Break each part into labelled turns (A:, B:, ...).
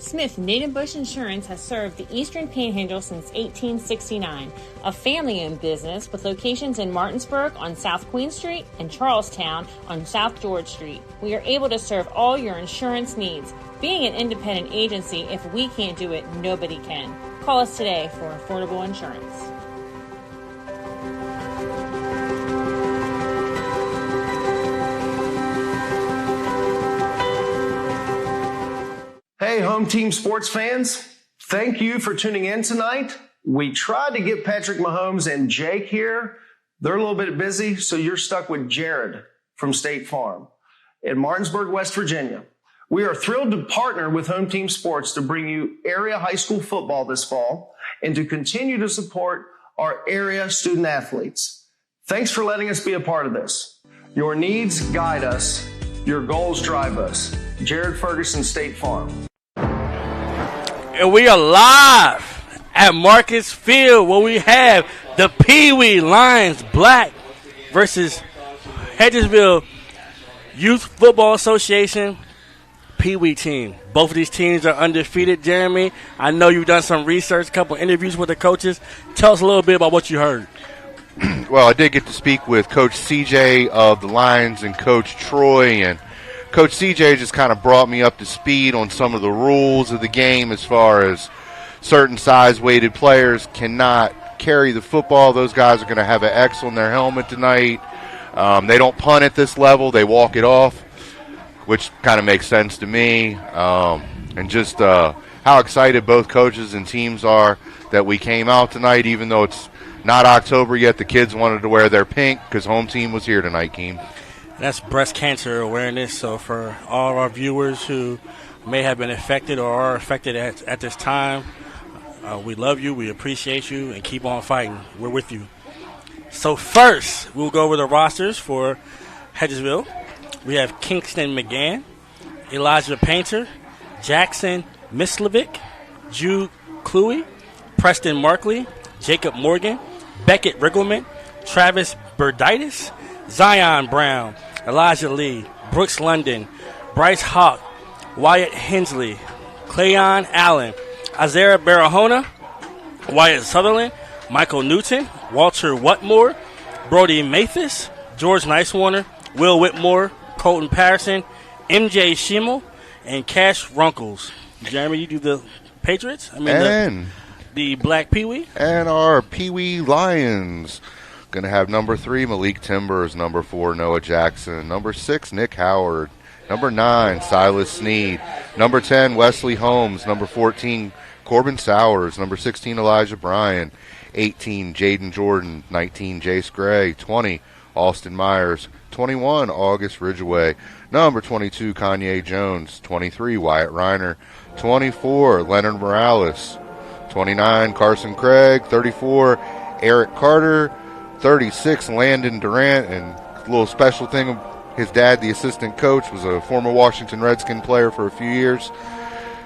A: Smith Native Bush Insurance has served the Eastern Panhandle since 1869, a family-owned business with locations in Martinsburg on South Queen Street and Charlestown on South George Street. We are able to serve all your insurance needs. Being an independent agency, if we can't do it, nobody can. Call us today for affordable insurance.
B: Hey, home team sports fans. Thank you for tuning in tonight. We tried to get Patrick Mahomes and Jake here. They're a little bit busy, so you're stuck with Jared from State Farm in Martinsburg, West Virginia. We are thrilled to partner with Home Team Sports to bring you area high school football this fall and to continue to support our area student athletes. Thanks for letting us be a part of this. Your needs guide us. Your goals drive us. Jared Ferguson, State Farm.
C: And we are live at Marcus Field where we have the Pee Wee Lions Black versus Hedgesville Youth Football Association Pee Wee team. Both of these teams are undefeated, Jeremy. I know you've done some research, a couple interviews with the coaches. Tell us a little bit about what you heard.
D: Well, I did get to speak with Coach CJ of the Lions and Coach Troy, and Coach CJ just kind of brought me up to speed on some of the rules of the game as far as certain size-weighted players cannot carry the football. Those guys are going to have an X on their helmet tonight. They don't punt at this level. They walk it off, which kind of makes sense to me. And just how excited both coaches and teams are that we came out tonight, even though it's not October yet. The kids wanted to wear their pink because home team was here tonight, Keem.
C: That's breast cancer awareness. So for all of our viewers who may have been affected or are affected at this time, we love you, we appreciate you, and keep on fighting. We're with you. So first, we'll go over the rosters for Hedgesville. We have Kingston McGann, Elijah Painter, Jackson Mislovic, Jude Cluey, Preston Markley, Jacob Morgan, Beckett Riggleman, Travis Burditis, Zion Brown, Elijah Lee, Brooks London, Bryce Hawk, Wyatt Hensley, Cleon Allen, Isaiah Barahona, Wyatt Sutherland, Michael Newton, Walter Whatmore, Brody Mathis, George Nicewarner, Will Whitmore, Colton Patterson, MJ Schimmel, and Cash Runkles. Jeremy, you do the Patriots? The Black Pee Wee?
D: And our Pee Wee Lions. Going to have number 3, Malik Timbers. Number 4, Noah Jackson. Number 6, Nick Howard. Number 9, Silas Sneed. Number 10, Wesley Holmes. Number 14, Corbin Sowers. Number 16, Elijah Bryan. 18, Jaden Jordan. 19, Jace Gray. 20, Austin Myers. 21, August Ridgeway. Number 22, Kanye Jones. 23, Wyatt Reiner. 24, Leonard Morales. 29, Carson Craig. 34, Eric Carter. 36, Landon Durant. And a little special thing, his dad, the assistant coach, was a former Washington Redskin player for a few years.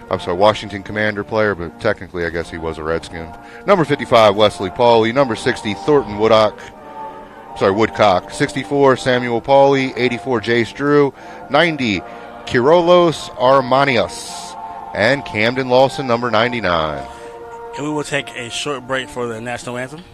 D: I'm sorry, Washington Commander player, but technically I guess he was a Redskin. Number 55, Wesley Pauley. Number 60, Thornton Woodcock. 64, Samuel Pauley. 84, Jace Drew. 90, Kirolos Armanias. And Camden Lawson, number 99.
C: And we will take a short break for the national anthem.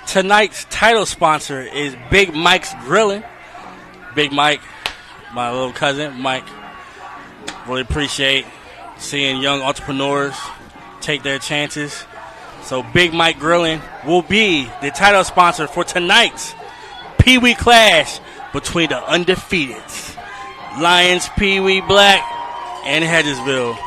C: Tonight's title sponsor is Big Mike's Grilling. Big Mike, my little cousin, Mike, really appreciate seeing young entrepreneurs take their chances. So Big Mike Grilling will be the title sponsor for tonight's Pee Wee Clash between the undefeateds Lions, Pee Wee Black, and Hedgesville.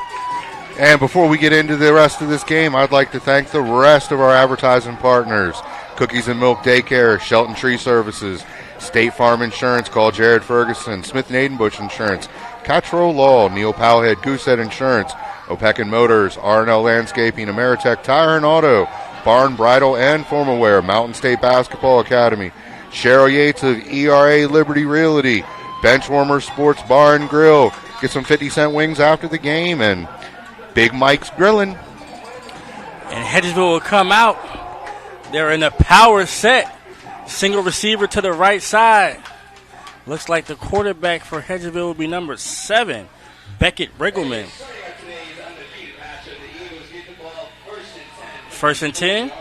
D: And before we get into the rest of this game, I'd like to thank the rest of our advertising partners. Cookies and Milk Daycare, Shelton Tree Services, State Farm Insurance, call Jared Ferguson, Smith & Aidenbush Insurance, Cottrell Law, Neil Powellhead, Goosehead Insurance, Opequon Motors, R&L Landscaping, Ameritech Tire and Auto, Barn Bridal and Formalwear, Mountain State Basketball Academy, Cheryl Yates of ERA Liberty Realty, Benchwarmer Sports Bar and Grill. Get some 50-cent wings after the game, and Big Mike's Grilling.
C: And Hedgesville will come out. They're in a power set. Single receiver to the right side. Looks like the quarterback for Hedgesville will be number 7, Beckett Riggleman. 1st and 10.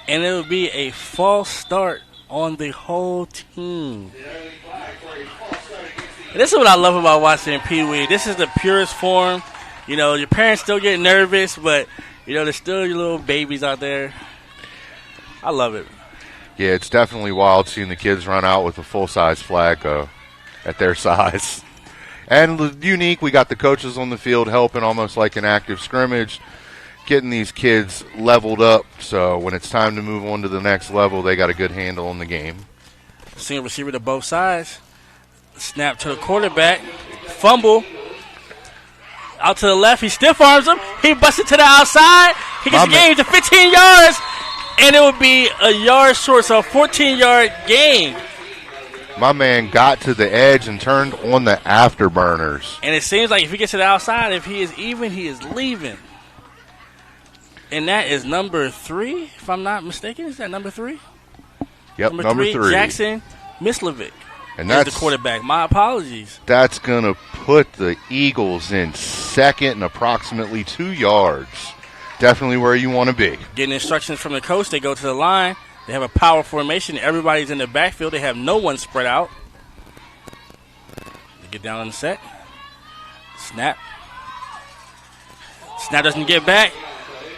C: And it will be a false start on the whole team. And this is what I love about watching Pee Wee. This is the purest form. You know, your parents still get nervous, but, you know, there's still your little babies out there. I love it.
D: Yeah, it's definitely wild seeing the kids run out with a full-size flag at their size. And unique, we got the coaches on the field helping almost like an active scrimmage, getting these kids leveled up, so when it's time to move on to the next level, they got a good handle on the game.
C: Single receiver to both sides. Snap to the quarterback. Fumble. Out to the left. He stiff arms him. He busted to the outside. He gets the game to 15 yards. And it would be a yard short, so a 14-yard gain.
D: My man got to the edge and turned on the afterburners.
C: And it seems like if he gets to the outside, if he is even, he is leaving. And that is number 3, if I'm not mistaken. Is that number 3?
D: Yep, number 3.
C: Jackson Mislovic.
D: And that's
C: the quarterback. My apologies.
D: That's going to put the Eagles in second and approximately 2 yards. Definitely where you want to be.
C: Getting instructions from the coach, they go to the line. They have a power formation. Everybody's in the backfield. They have no one spread out. They get down on the set. Snap. Snap doesn't get back.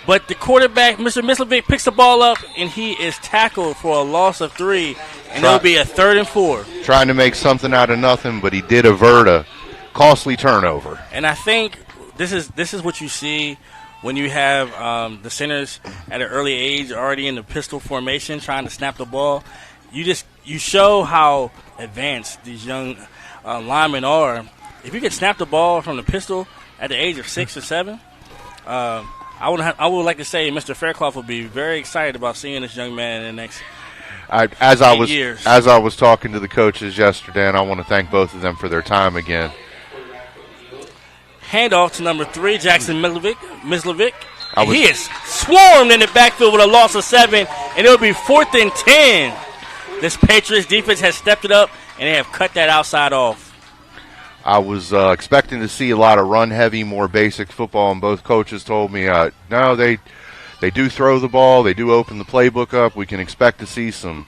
C: But the quarterback, Mr. Mislovic, picks the ball up, and he is tackled for a loss of 3. And it'll be a 3rd and 4.
D: Trying to make something out of nothing, but he did avert a costly turnover.
C: And I think this is what you see when you have the centers at an early age already in the pistol formation trying to snap the ball. You show how advanced these young linemen are. If you can snap the ball from the pistol at the age of 6 or 7, I would like to say Mr. Fairclough would be very excited about seeing this young man in the next years.
D: As I was talking to the coaches yesterday, and I want to thank both of them for their time again.
C: Handoff to number 3, Jackson Mislovic. He is swarmed in the backfield with a loss of 7, and it'll be 4th and 10. This Patriots defense has stepped it up, and they have cut that outside off.
D: I was expecting to see a lot of run-heavy, more basic football, and both coaches told me, no, they do throw the ball. They do open the playbook up. We can expect to see some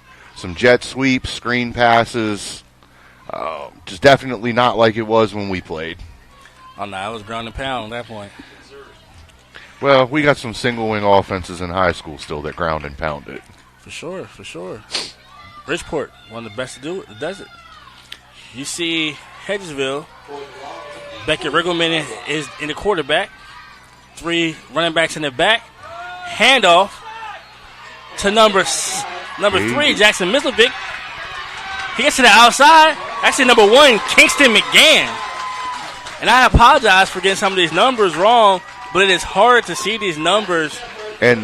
D: jet sweeps, screen passes. Just definitely not like it was when we played.
C: Oh, no, it was ground and pound at that point.
D: Well, we got some single-wing offenses in high school still that ground and pound it.
C: For sure. Bridgeport, one of the best to do it, that does it. You see Hedgesville, Beckett Riggleman is in the quarterback. 3 running backs in the back. Handoff to number 3, Jackson Mislovic. He gets to the outside. Actually, number 1, Kingston McGann. And I apologize for getting some of these numbers wrong, but it is hard to see these numbers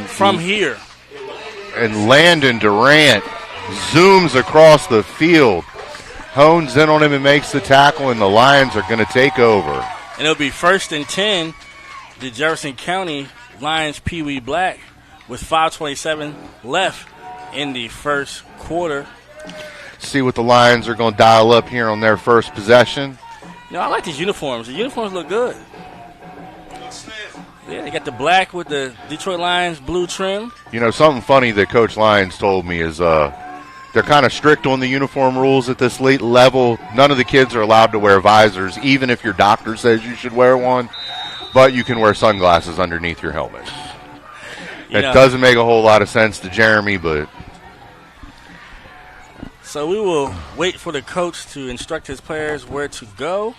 C: from here.
D: And Landon Durant zooms across the field, hones in on him and makes the tackle, and the Lions are going to take over.
C: And it'll be 1st and 10, the Jefferson County Lions Pee Wee Black with 5:27 left in the first quarter.
D: See what the Lions are going to dial up here on their first possession.
C: You know, I like these uniforms. The uniforms look good. Yeah, they got the black with the Detroit Lions blue trim.
D: You know, something funny that Coach Lyons told me is they're kind of strict on the uniform rules at this late level. None of the kids are allowed to wear visors, even if your doctor says you should wear one. But you can wear sunglasses underneath your helmet. It doesn't make a whole lot of sense to Jeremy, but...
C: So we will wait for the coach to instruct his players where to go.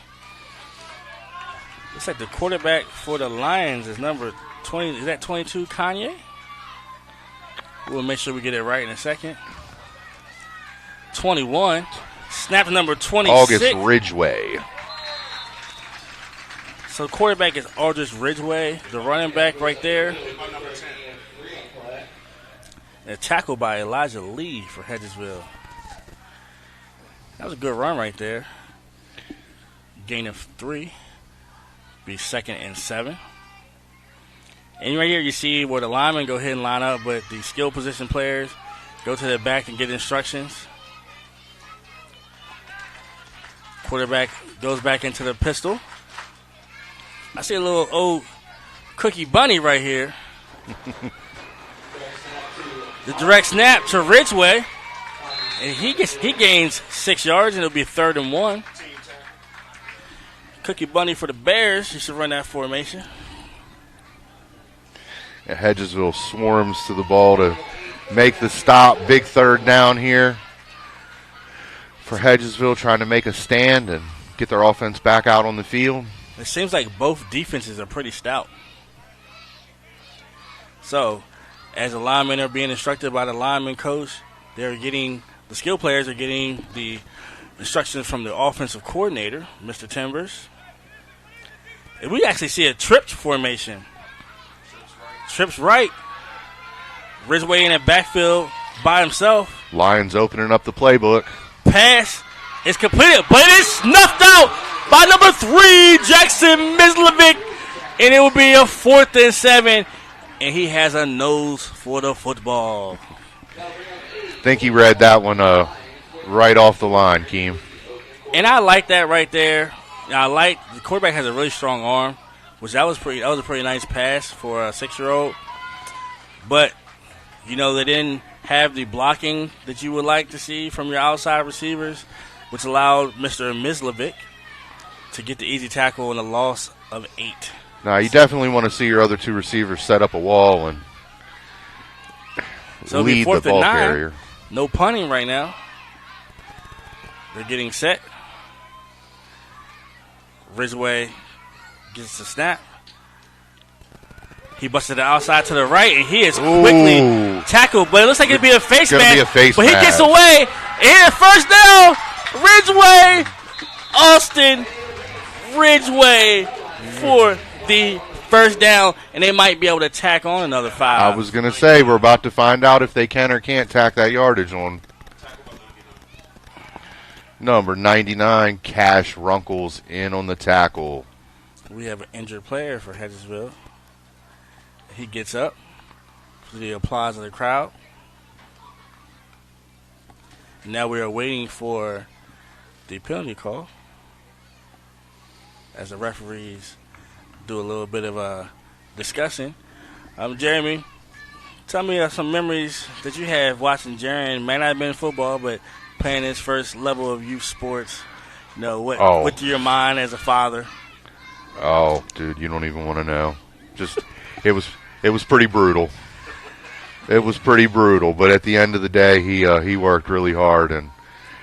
C: Looks like the quarterback for the Lions is number 20. Is that 22, Kanye? We'll make sure we get it right in a second. 21. Snap to number 26.
D: August Ridgeway.
C: So the quarterback is August Ridgeway. The running back right there. And a tackle by Elijah Lee for Hedgesville. That was a good run right there. Gain of 3. Be 2nd and 7. And right here you see where the linemen go ahead and line up, but the skill position players go to the back and get instructions. Quarterback goes back into the pistol. I see a little old Cookie Bunny right here. The direct snap to Ridgeway. And he gains 6 yards, and it'll be 3rd and 1. Cookie Bunny for the Bears. You should run that formation.
D: And Hedgesville swarms to the ball to make the stop. Big 3rd down here for Hedgesville, trying to make a stand and get their offense back out on the field.
C: It seems like both defenses are pretty stout. So, as the linemen are being instructed by the lineman coach, the skill players are getting the instructions from the offensive coordinator, Mr. Timbers. And we actually see a tripped formation. Trips right. Ridgeway in the backfield by himself.
D: Lions opening up the playbook.
C: Pass is completed, but it is snuffed out by number 3, Jackson Mislovic. And it will be a 4th and 7. And he has a nose for the football.
D: I think he read that one right off the line, Keem.
C: And I like that right there. The quarterback has a really strong arm, which that was a pretty nice pass for a 6-year-old. But, they didn't have the blocking that you would like to see from your outside receivers, which allowed Mr. Mislovic to get the easy tackle and a loss of 8.
D: Now, you definitely want to see your other 2 receivers set up a wall and lead the ball carrier.
C: No punting right now. They're getting set. Ridgeway gets the snap. He busted the outside to the right, and he is quickly tackled. But it looks like it'd be a face mask. But he gets away. And first down, Ridgeway, Austin Ridgeway for the first down, and they might be able to tack on another 5.
D: I was going to say, we're about to find out if they can or can't tack that yardage on. Number 99, Cash Runkles in on the tackle.
C: We have an injured player for Hedgesville. He gets up for the applause of the crowd. Now we are waiting for the penalty call as the referees do a little bit of a discussion. Jeremy, tell me some memories that you have watching Jaren. May not have been football, but playing his first level of youth sports. What went through your mind as a father?
D: Oh, dude, you don't even want to know. Just it was pretty brutal. It was pretty brutal, but at the end of the day, he worked really hard, and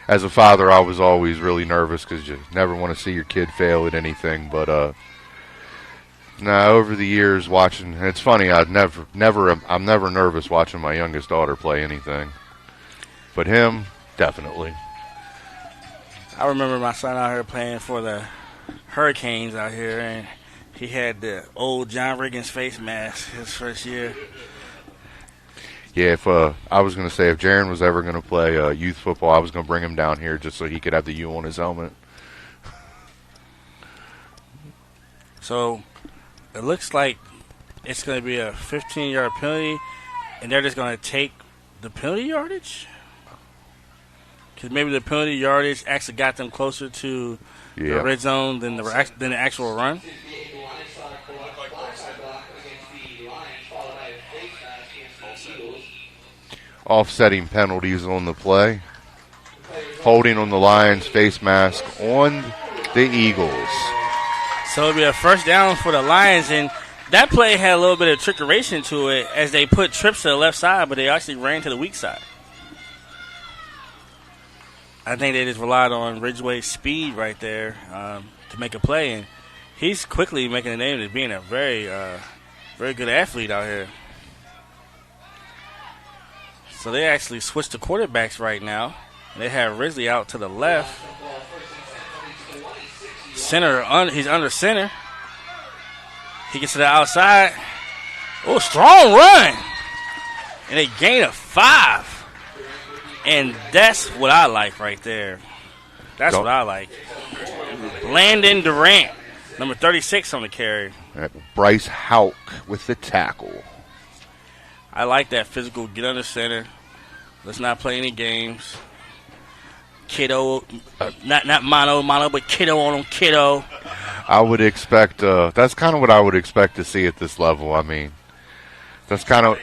D: as a father, I was always really nervous because you never want to see your kid fail at anything. But over the years watching, and it's funny, I'm never nervous watching my youngest daughter play anything, but him, definitely.
C: I remember my son out here playing for the Hurricanes out here, and he had the old John Riggins face mask his first year.
D: Yeah, I was going to say, if Jaren was ever going to play youth football, I was going to bring him down here just so he could have the U on his helmet.
C: So it looks like it's going to be a 15-yard penalty, and they're just going to take the penalty yardage? Because maybe the penalty yardage actually got them closer to the red zone than the actual run.
D: Offsetting penalties on the play. Holding on the Lions, face mask on the Eagles.
C: So it'll be a first down for the Lions, and that play had a little bit of trickeration to it as they put trips to the left side, but they actually ran to the weak side. I think they just relied on Ridgeway's speed right there to make a play, and he's quickly making a name as being a very good athlete out here. So they actually switched the quarterbacks right now. They have Ridgeway out to the left. He's under center. He gets to the outside. Oh, strong run. And a gain of 5. And that's what I like right there. That's what I like. Landon Durant, number 36 on the carry.
D: Bryce Houck with the tackle.
C: I like that physical, get under center. Let's not play any games. Kiddo, not mono, but kiddo on him, kiddo.
D: I would expect, that's kind of what I would expect to see at this level. I mean, that's kind of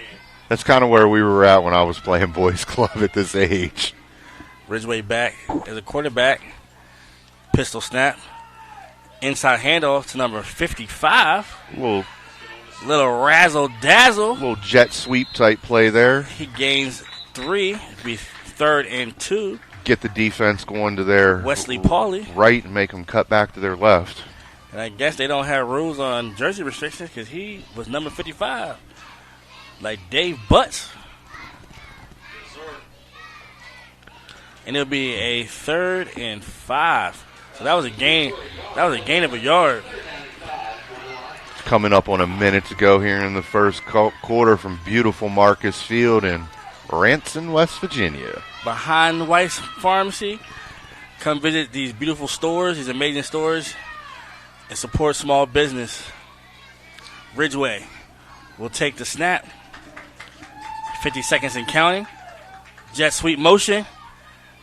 D: where we were at when I was playing boys club at this age.
C: Ridgeway back as a quarterback. Pistol snap. Inside handoff to number 55. Little razzle dazzle.
D: Little jet sweep type play there.
C: He gains 3. It'll be 3rd and 2.
D: Get the defense going to their
C: Wesley Pauly
D: right and make them cut back to their left.
C: And I guess they don't have rules on jersey restrictions because he was number 55. Like Dave Butts. And it'll be a 3rd and 5. So that was a gain. That was a gain of a yard.
D: Coming up on a minute to go here in the first quarter from beautiful Marcus Field in Ranson, West Virginia.
C: Behind the White's Pharmacy. Come visit these beautiful stores, these amazing stores, and support small business. Ridgeway will take the snap. 50 seconds and counting. Jet sweep motion.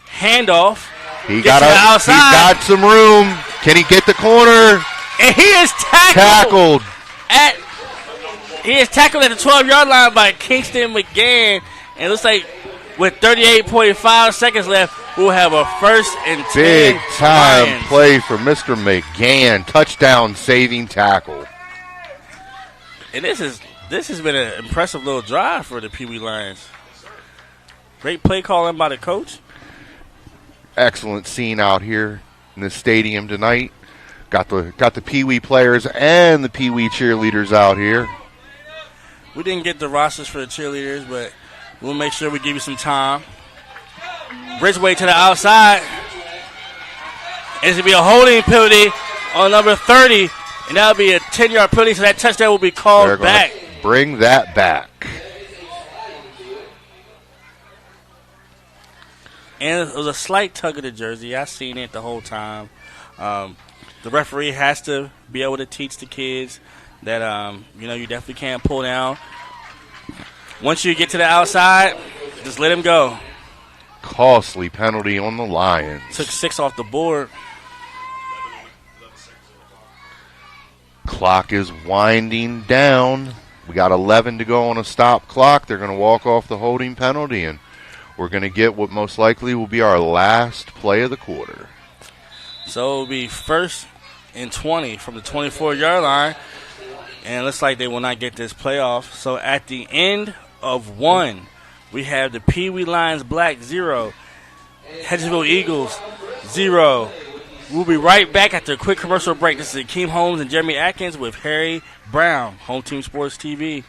C: Handoff.
D: He got some room. Can he get the corner?
C: And he is tackled. He is tackled at the 12-yard line by Kingston McGann. And it looks like with 38.5 seconds left, we'll have a 1st and 10.
D: Big time play for Mr. McGann. Touchdown saving tackle.
C: And this has been an impressive little drive for the Pee Wee Lions. Great play calling by the coach.
D: Excellent scene out here in the stadium tonight. Got the Pee Wee players and the Pee Wee cheerleaders out here.
C: We didn't get the rosters for the cheerleaders, but we'll make sure we give you some time. Ridgeway to the outside. It's going to be a holding penalty on number 30, and that'll be a 10-yard penalty, so that touchdown will be called back.
D: Bring that back.
C: And it was a slight tug of the jersey. I seen it the whole time. The referee has to be able to teach the kids that, you definitely can't pull down. Once you get to the outside, just let him go.
D: Costly penalty on the Lions.
C: Took 6 off the board.
D: Clock is winding down. We got 11 to go on a stop clock. They're going to walk off the holding penalty, and we're going to get what most likely will be our last play of the quarter.
C: So it'll be 1st and 20 from the 24-yard line. And it looks like they will not get this playoff. So at the end of 1, we have the Pee Wee Lions Black 0, Hedgesville Eagles 0. We'll be right back after a quick commercial break. This is Akeem Holmes and Jeremy Atkins with Harry Brown, Home Team Sports TV.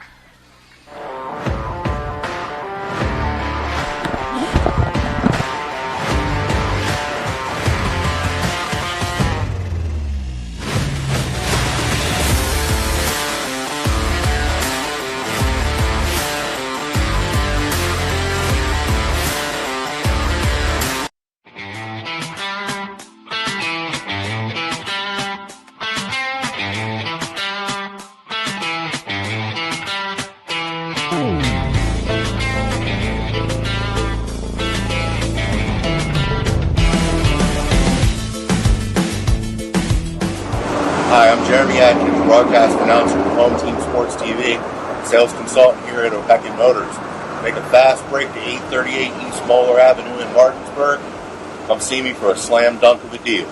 E: Hi, I'm Jeremy Atkins, broadcast announcer for Home Team Sports TV, sales consultant here at O'Beckett Motors. Make a fast break to 838 East Moeller Avenue in Martinsburg. Come see me for a slam dunk of a deal.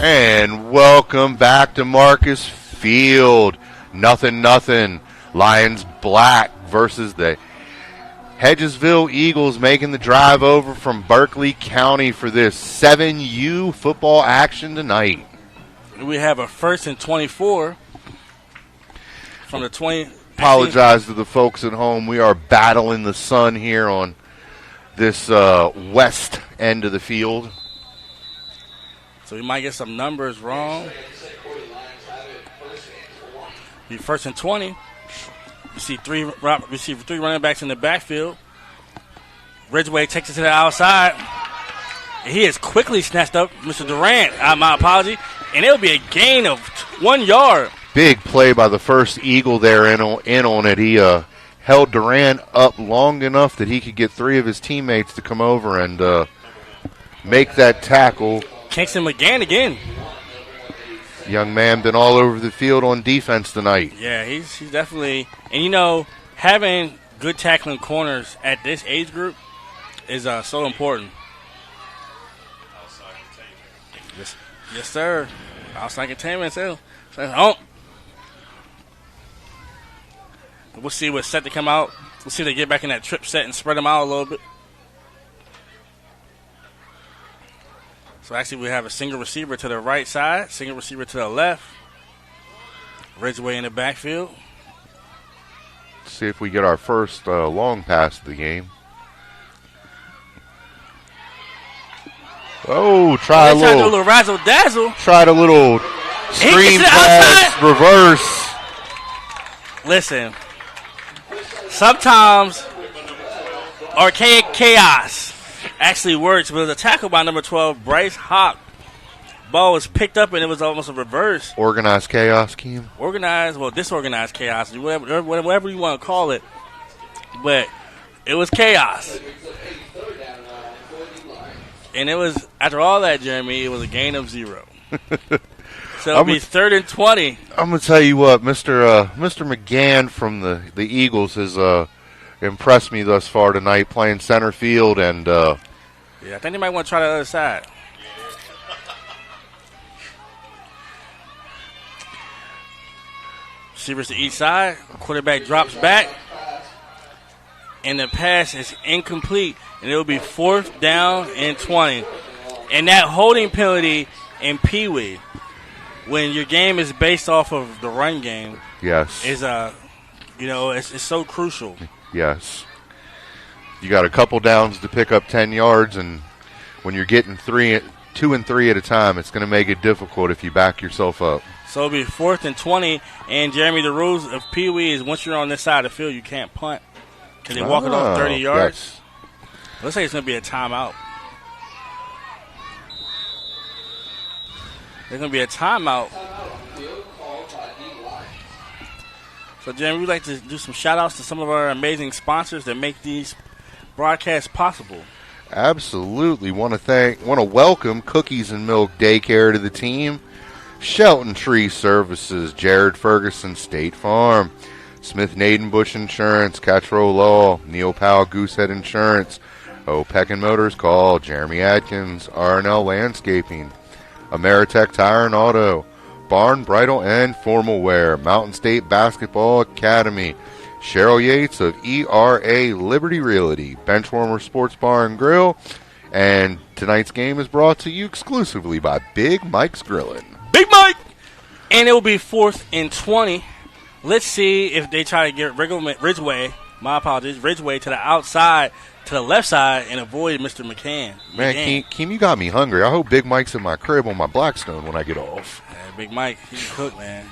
D: And welcome back to Marcus Field. Nothing. Lions black versus the Hedgesville Eagles, making the drive over from Berkeley County for this 7U football action tonight.
C: We have a 1st and 24 from the 20.
D: Apologize to the folks at home. We are battling the sun here on this west end of the field.
C: So we might get some numbers wrong. Be 1st and 20. You see three running backs in the backfield. Ridgeway takes it to the outside. He is quickly snatched up, Mr. Durant. My apology. And it'll be a gain of 1 yard.
D: Big play by the first Eagle there in on it. He held Durant up long enough that he could get 3 of his teammates to come over and make that tackle.
C: Kingston McGann again.
D: Young man been all over the field on defense tonight.
C: Yeah, he's definitely – and, having good tackling corners at this age group is so important. Yes, sir. Outside containment, too. Oh. We'll see what's set to come out. We'll see if they get back in that trip set and spread them out a little bit. So actually we have a single receiver to the right side, single receiver to the left. Ridgeway in the backfield.
D: See if we get our first long pass of the game. Oh, try a little
C: razzle dazzle.
D: Tried a little screen pass, reverse.
C: Listen, sometimes archaic chaos actually works, but the tackle by number 12, Bryce Hawk. Ball was picked up and it was almost a reverse.
D: Organized chaos, Keem.
C: Disorganized chaos, whatever you want to call it. But it was chaos. And it was, after all that, Jeremy, it was a gain of 0. So it'll be 3rd and 20.
D: I'm going to tell you what, Mr. McGann from the Eagles has impressed me thus far tonight, playing center field. And
C: yeah, I think they might want to try the other side. Receivers to each side. Quarterback drops back. And the pass is incomplete. And it will be 4th down and 20. And that holding penalty in Pee Wee, when your game is based off of the run game,
D: yes,
C: is it's so crucial.
D: Yes. You got a couple downs to pick up 10 yards, and when you're getting 2 and 3 at a time, it's going to make it difficult if you back yourself up.
C: So it'll be 4th and 20. And, Jeremy, the rules of Pee Wee is once you're on this side of the field, you can't punt. Because they walk it off 30 yards.
D: Yes.
C: Looks like it's going to be a timeout. There's going to be a timeout. So, Jeremy, we'd like to do some shout-outs to some of our amazing sponsors that make these broadcasts possible.
D: Absolutely. Want to welcome Cookies and Milk Daycare to the team. Shelton Tree Services, Jared Ferguson State Farm, Smith Nadenbush Insurance, Catro Law, Neil Powell Goosehead Insurance, O'Peck & Motors Call, Jeremy Adkins, R&L Landscaping, Ameritech Tire and Auto, Barn Bridal and Formal Wear, Mountain State Basketball Academy, Cheryl Yates of ERA Liberty Realty, Benchwarmer Sports Bar and Grill, and tonight's game is brought to you exclusively by Big Mike's Grillin'.
C: Big Mike! And it will be 4th and 20. Let's see if they try to get Ridgeway to the outside, to the left side, and avoid Mr. McCann.
D: Man, Keem, you got me hungry. I hope Big Mike's in my crib on my Blackstone when I get off.
C: Yeah, Big Mike, he can cook, man.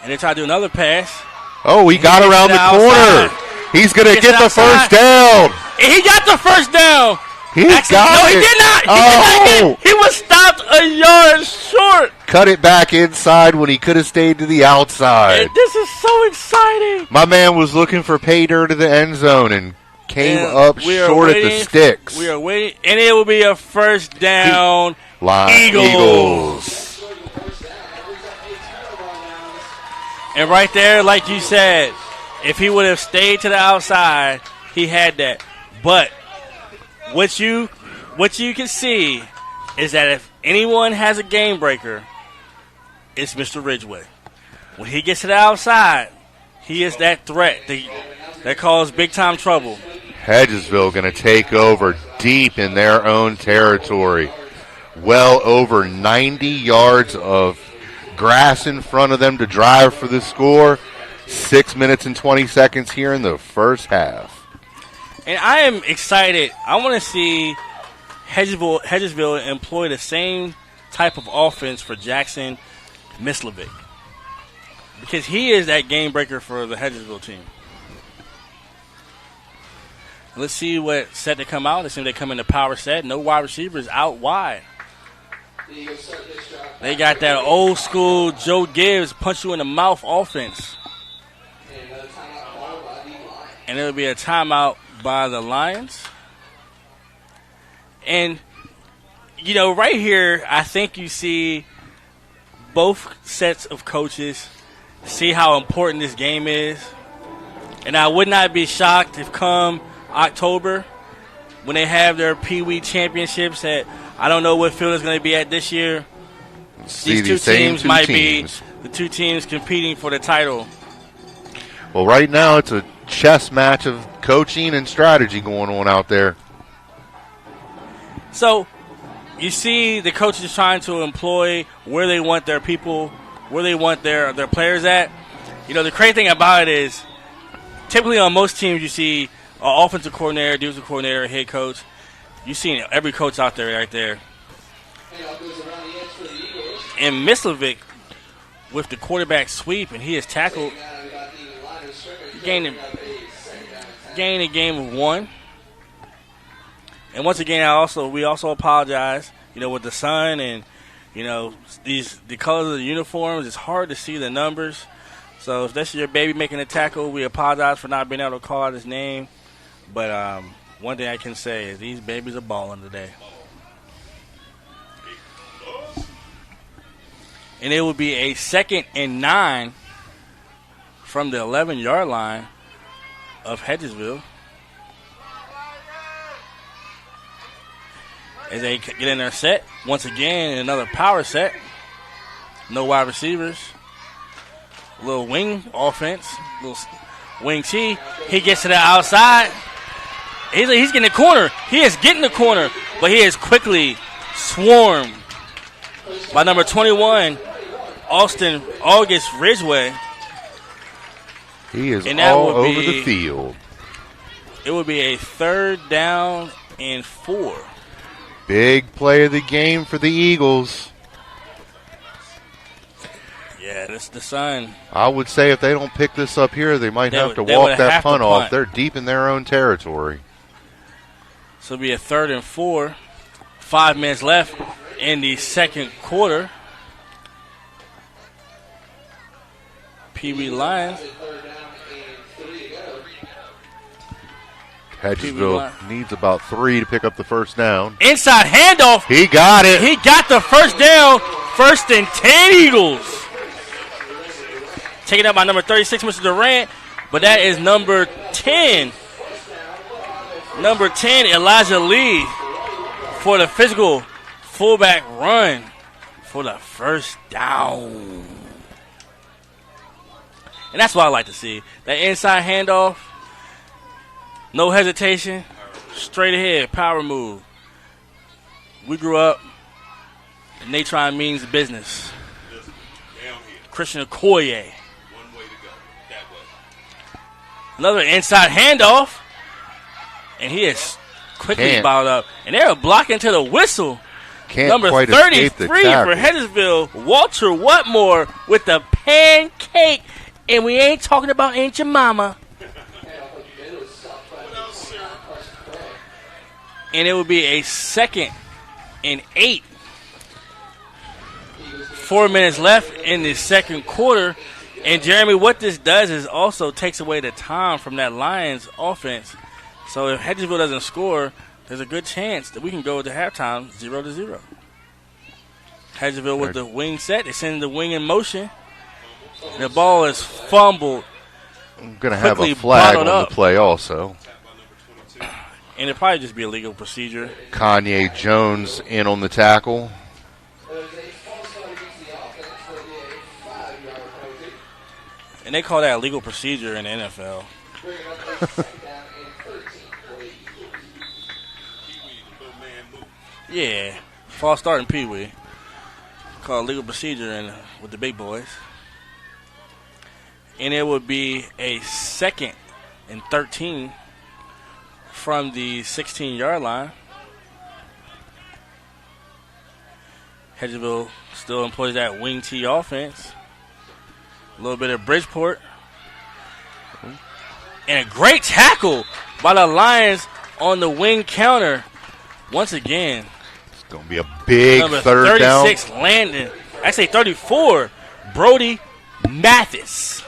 C: And they try to do another pass.
D: Oh, he got around the corner. He's going to get the first down.
C: And he got the first down.
D: He did not.
C: He did not. He was stopped a yard short.
D: Cut it back inside when he could have stayed to the outside.
C: And this is so exciting.
D: My man was looking for pay dirt to the end zone and came up short at the sticks.
C: We are waiting, and it will be a first down. Eagles. And right there, like you said, if he would have stayed to the outside, he had that. But what you can see is that if anyone has a game breaker, it's Mr. Ridgeway. When he gets to the outside, He is that threat that caused big-time trouble.
D: Hedgesville going to take over deep in their own territory. Well over 90 yards of grass in front of them to drive for the score. 6 minutes and 20 seconds here in the first half.
C: And I am excited. I want to see Hedgesville employ the same type of offense for Jackson Mislovic, because he is that game breaker for the Hedgesville team. Let's see what set they come out. Let's see if they come in the power set. No wide receivers out wide. They got that old school Joe Gibbs punch you in the mouth offense. And it'll be a timeout by the Lions. And, you know, right here, I think you see both sets of coaches see how important this game is. And I would not be shocked if come October, when they have their Pee Wee championships at, I don't know what field it's going to be at this year, these two teams might be the two teams competing for the title.
D: Well, right now it's a chess match of coaching and strategy going on out there.
C: So you see the coaches trying to employ where they want their people, where they want their players at. You know, the crazy thing about it is typically on most teams you see an offensive coordinator, defensive coordinator, head coach. You've seen every coach out there right there. And Mislovic with the quarterback sweep, and he is tackled. Gained a game of 1. And once again, we also apologize. You know, with the sun and, you know, the colors of the uniforms, it's hard to see the numbers. So if that's your baby making a tackle, we apologize for not being able to call out his name. But one thing I can say is these babies are balling today. And it will be a 2nd and 9 from the 11-yard line of Hedgesville. As they get in their set, once again, another power set. No wide receivers. Little wing offense. Little wing T. He gets to the outside. He's getting the corner. He is getting the corner, but he is quickly swarmed by number 21, Austin August Ridgeway.
D: He is all over the field.
C: It would be a 3rd down and 4.
D: Big play of the game for the Eagles.
C: Yeah, that's the sun.
D: I would say if they don't pick this up here, they might have to walk that punt off. They're deep in their own territory.
C: So it'll be a 3rd and 4. 5 minutes left in the second quarter. Pee Wee Lions.
D: Hedgesville needs about 3 to pick up the first down.
C: Inside handoff.
D: He got it.
C: He got the first down. 1st and 10 Eagles. Taken out by number 36, Mr. Durant. But that is number 10. Number 10, Elijah Lee, for the physical fullback run for the first down. And that's what I like to see. That inside handoff, no hesitation, straight ahead, power move. We grew up, and Natron means business. Christian Okoye. Another inside handoff. And he is quickly balled up. And they're blocking to the whistle. Number 33 for Hedgesville, Walter Whatmore with the pancake. And we ain't talking about Aunt Your Mama. And it will be a 2nd and 8. 4 minutes left in the second quarter. And, Jeremy, what this does is also takes away the time from that Lions offense. So if Hedgesville doesn't score, there's a good chance that we can go to halftime 0-0. Hedgesville with the wing set. They send the wing in motion. The ball is fumbled.
D: I'm going to have a flag on the play also.
C: And it'll probably just be a legal procedure.
D: Kanye Jones in on the tackle.
C: And they call that a legal procedure in the NFL. Yeah, false start in Pee Wee. Called legal procedure with the big boys. And it would be a 2nd and 13 from the 16-yard line. Hedgesville still employs that wing T offense. A little bit of Bridgeport. And a great tackle by the Lions on the wing counter. Once again.
D: It's going to be a big
C: number
D: third
C: 36
D: down.
C: Landon. Actually, 34. Brody Mathis.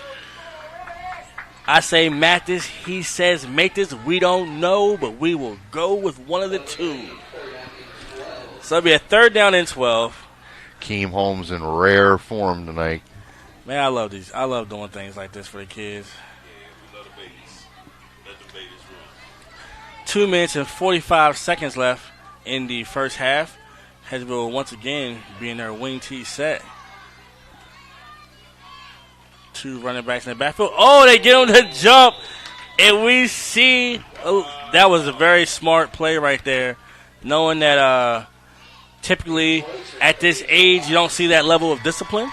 C: I say Mathis. He says Mathis. We don't know, but we will go with one of the two. So it'll be a 3rd down and 12.
D: Keem Holmes in rare form tonight.
C: Man, I love these. I love doing things like this for the kids. 2 minutes and 45 seconds left in the first half. Hedgesville once again being their wing T set. 2 running backs in the backfield. Oh, they get on the jump. And we see that was a very smart play right there. Knowing that typically at this age you don't see that level of discipline.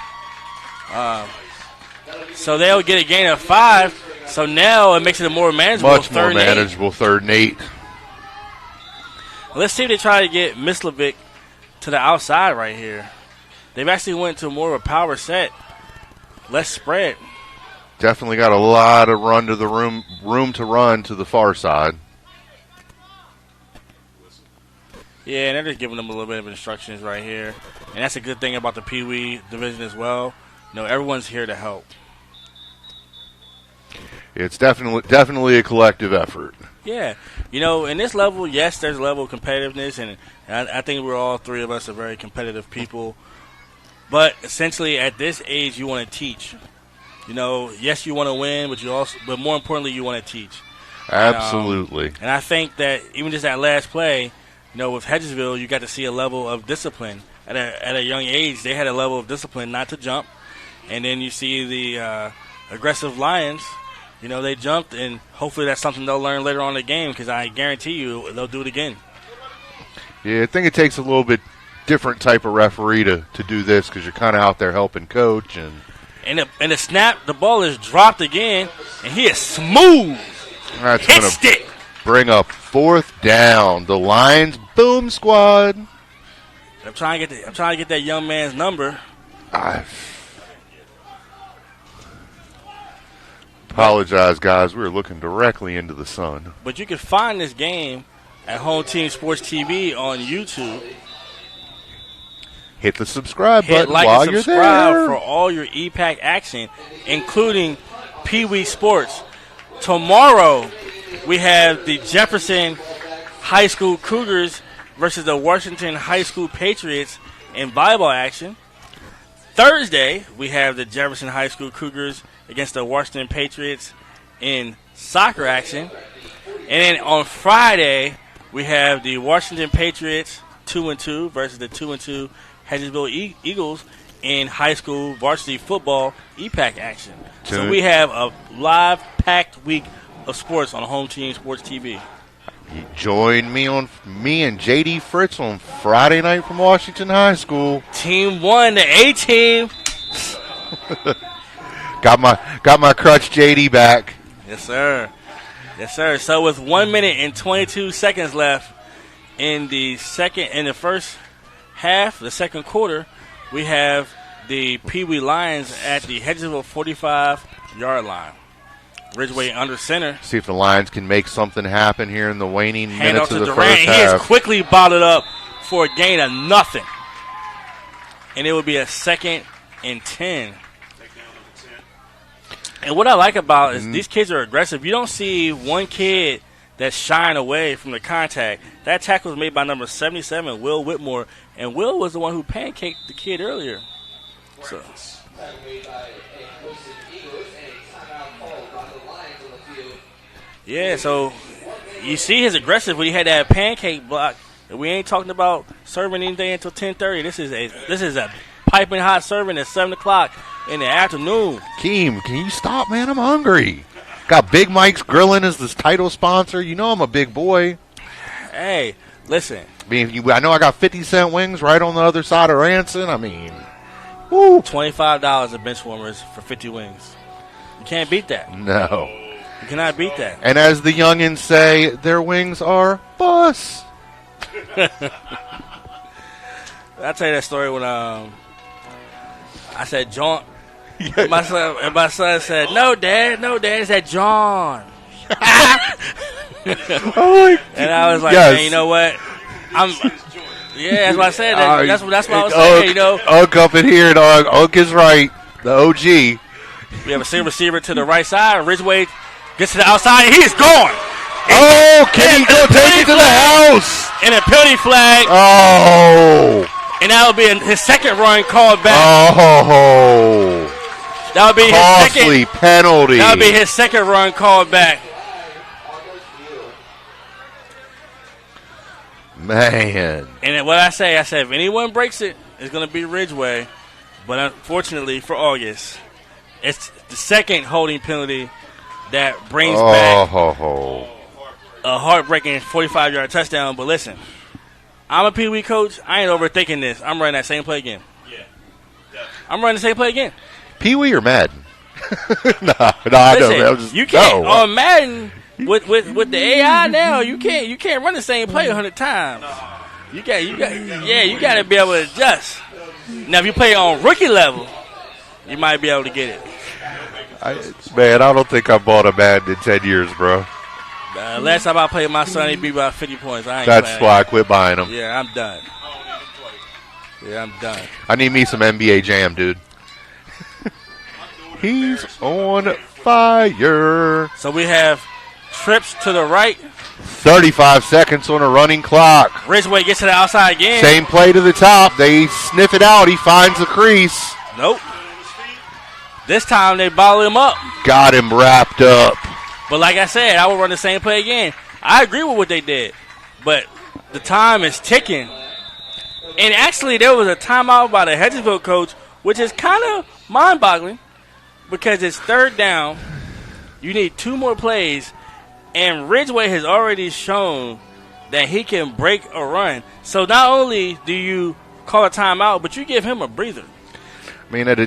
C: So they'll get a gain of 5. So now it makes it a more manageable
D: Much
C: third
D: more manageable 3rd and 8.
C: Let's see if they try to get Mislovic to the outside right here. They've actually went to more of a power set. Less spread.
D: Definitely got a lot of run to the room to run to the far side.
C: Yeah, and they're just giving them a little bit of instructions right here. And that's a good thing about the Pee Wee division as well. You know, everyone's here to help.
D: It's definitely a collective effort.
C: Yeah. You know, in this level, yes, there's a level of competitiveness, and I think we're all 3 of us are very competitive people. But essentially, at this age, you want to teach. You know, yes, you want to win, but more importantly, you want to teach.
D: Absolutely.
C: And I think that even just that last play, you know, with Hedgesville, you got to see a level of discipline. At a young age, they had a level of discipline not to jump. And then you see the aggressive Lions. You know, they jumped, and hopefully that's something they'll learn later on in the game because I guarantee you they'll do it again.
D: Yeah, I think it takes a little bit different type of referee to do this because you're kind of out there helping coach.
C: And the snap, the ball is dropped again, and he is smooth.
D: That's going
C: to
D: bring up 4th down. The Lions boom squad.
C: I'm trying to get that young man's number.
D: Apologize, guys. We were looking directly into the sun.
C: But you can find this game at Home Team Sports TV on YouTube.
D: Hit the subscribe
C: Hit
D: button
C: like
D: while
C: and
D: you're
C: subscribe
D: there.
C: for all your EPAC action, including Pee Wee Sports. Tomorrow, we have the Jefferson High School Cougars versus the Washington High School Patriots in volleyball action. Thursday, we have the Jefferson High School Cougars against the Washington Patriots in soccer action. And then on Friday, we have the Washington Patriots 2-2 versus the 2-2 Hedgesville Eagles in high school varsity football EPAC action. So we have a live packed week of sports on Home Team Sports TV.
D: Join me and JD Fritz on Friday night from Washington High School.
C: Team 1, the A team.
D: Got my crutch JD back.
C: Yes, sir. Yes, sir. So with 1 minute and 22 seconds left in the first half, the second quarter, we have the Pee Wee Lions at the Hedgesville 45-yard line. Ridgeway under center.
D: See if the Lions can make something happen here in the waning
C: Hand
D: minutes
C: off
D: of
C: to
D: the
C: Durant.
D: first
C: He
D: half.
C: is quickly bottled up for a gain of nothing. And it will be a 2nd and 10. And what I like about is these kids are aggressive. You don't see one kid that's shying away from the contact. That tackle was made by number 77, Will Whitmore. And Will was the one who pancaked the kid earlier. So. Yeah, so you see his aggressive when he had that pancake block. We ain't talking about serving anything until 10:30. This is a piping hot serving at 7 o'clock in the afternoon.
D: Keem, can you stop, man? I'm hungry. Got Big Mike's Grilling as this title sponsor. You know I'm a big boy.
C: Hey, listen.
D: I mean, I know I got 50-cent wings right on the other side of Ranson. I mean, woo.
C: $25 at bench warmers for 50 wings. You can't beat that.
D: No.
C: You cannot beat that.
D: And as the youngins say, their wings are bus.
C: I'll tell you that story when I said John. And my son said, no, Dad. He said, John.
D: Oh,
C: and I was like,
D: yes.
C: Man, you know what? Yeah, that's what I said. That's what I was saying, you know.
D: Ugg up in here, dog. Ugg is right. The OG.
C: We have a single receiver to the right side. Ridgeway gets to the outside, and he's gone.
D: Oh, can he go take it to the house?
C: And a penalty flag.
D: Oh.
C: And that will be his second run called back.
D: Oh.
C: That would be
D: Costly
C: his second
D: penalty.
C: That would be his second run called back.
D: Man.
C: And what I said, if anyone breaks it, it's going to be Ridgeway. But unfortunately for August, it's the second holding penalty that brings back a heartbreaking 45-yard touchdown. But listen, I'm a Pee Wee coach. I ain't overthinking this. I'm running that same play again. I'm running the same play again.
D: Pee Wee or Madden? No,
C: Listen,
D: I don't.
C: You can't on Madden with the AI now. You can't run the same play 100 times. You got to be able to adjust. Now, if you play on rookie level, you might be able to get it.
D: I don't think I bought a Madden in 10 years, bro.
C: Last time I played my son, he beat about 50 points.
D: That's why I quit buying them.
C: Yeah, I'm done.
D: I need me some NBA Jam, dude. He's on fire.
C: So we have trips to the right.
D: 35 seconds on a running clock.
C: Ridgeway gets to the outside again.
D: Same play to the top. They sniff it out. He finds the crease.
C: Nope. This time they bottle him up.
D: Got him wrapped up.
C: But like I said, I will run the same play again. I agree with what they did. But the time is ticking. And actually, there was a timeout by the Hedgesville coach, which is kind of mind-boggling because it's third down. You need 2 more plays. And Ridgeway has already shown that he can break a run. So not only do you call a timeout, but you give him a breather.
D: I mean, at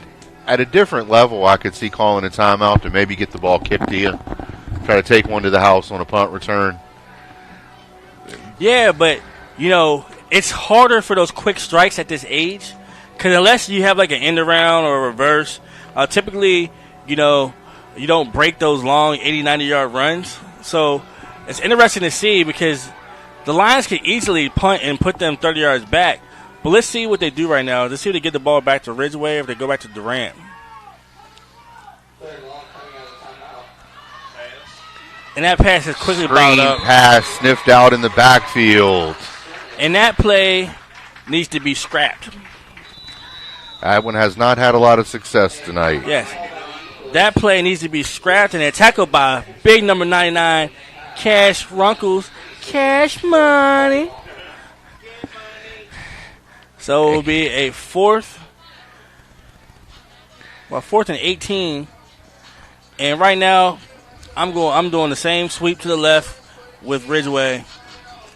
D: a different level, I could see calling a timeout to maybe get the ball kicked to you. Try to take one to the house on a punt return.
C: Yeah, but, you know, it's harder for those quick strikes at this age. Because unless you have like an end around or a reverse, typically, you know, you don't break those long 80, 90-yard runs. So it's interesting to see because the Lions can easily punt and put them 30 yards back. But let's see what they do right now. Let's see if they get the ball back to Ridgeway or if they go back to Durant. And that pass is quickly balled up.
D: Pass sniffed out in the backfield.
C: And that play needs to be scrapped.
D: That one has not had a lot of success tonight.
C: Yes. That play needs to be scrapped and then tackled by big number 99, Cash Runkles. Cash money. So it will be a fourth and 18. And right now, I'm doing the same sweep to the left with Ridgeway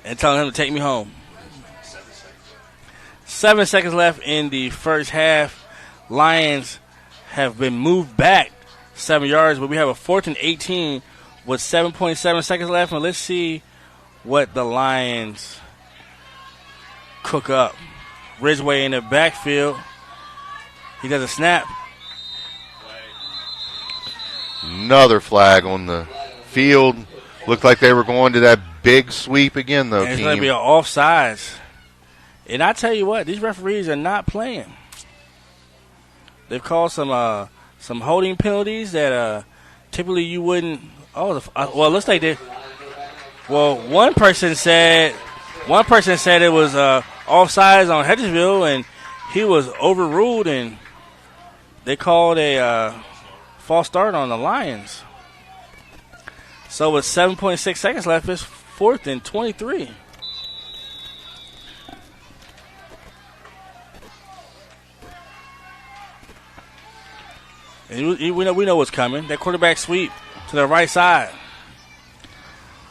C: and telling him to take me home. 7 seconds left in the first half. Lions have been moved back 7 yards, but we have a 4th and 18 with 7.7 seconds left. And let's see what the Lions cook up. Ridgeway in the backfield. He does a snap.
D: Another flag on the field. Looked like they were going to that big sweep again, though.
C: And it's going to be an offsides. And I tell you what, these referees are not playing. They've called some holding penalties that typically you wouldn't. Well, looks like they. Well, one person said it was offsides on Hedgesville, and he was overruled, and they called a false start on the Lions. So with 7.6 seconds left, it's 4th and 23. And we know what's coming. That quarterback sweep to the right side.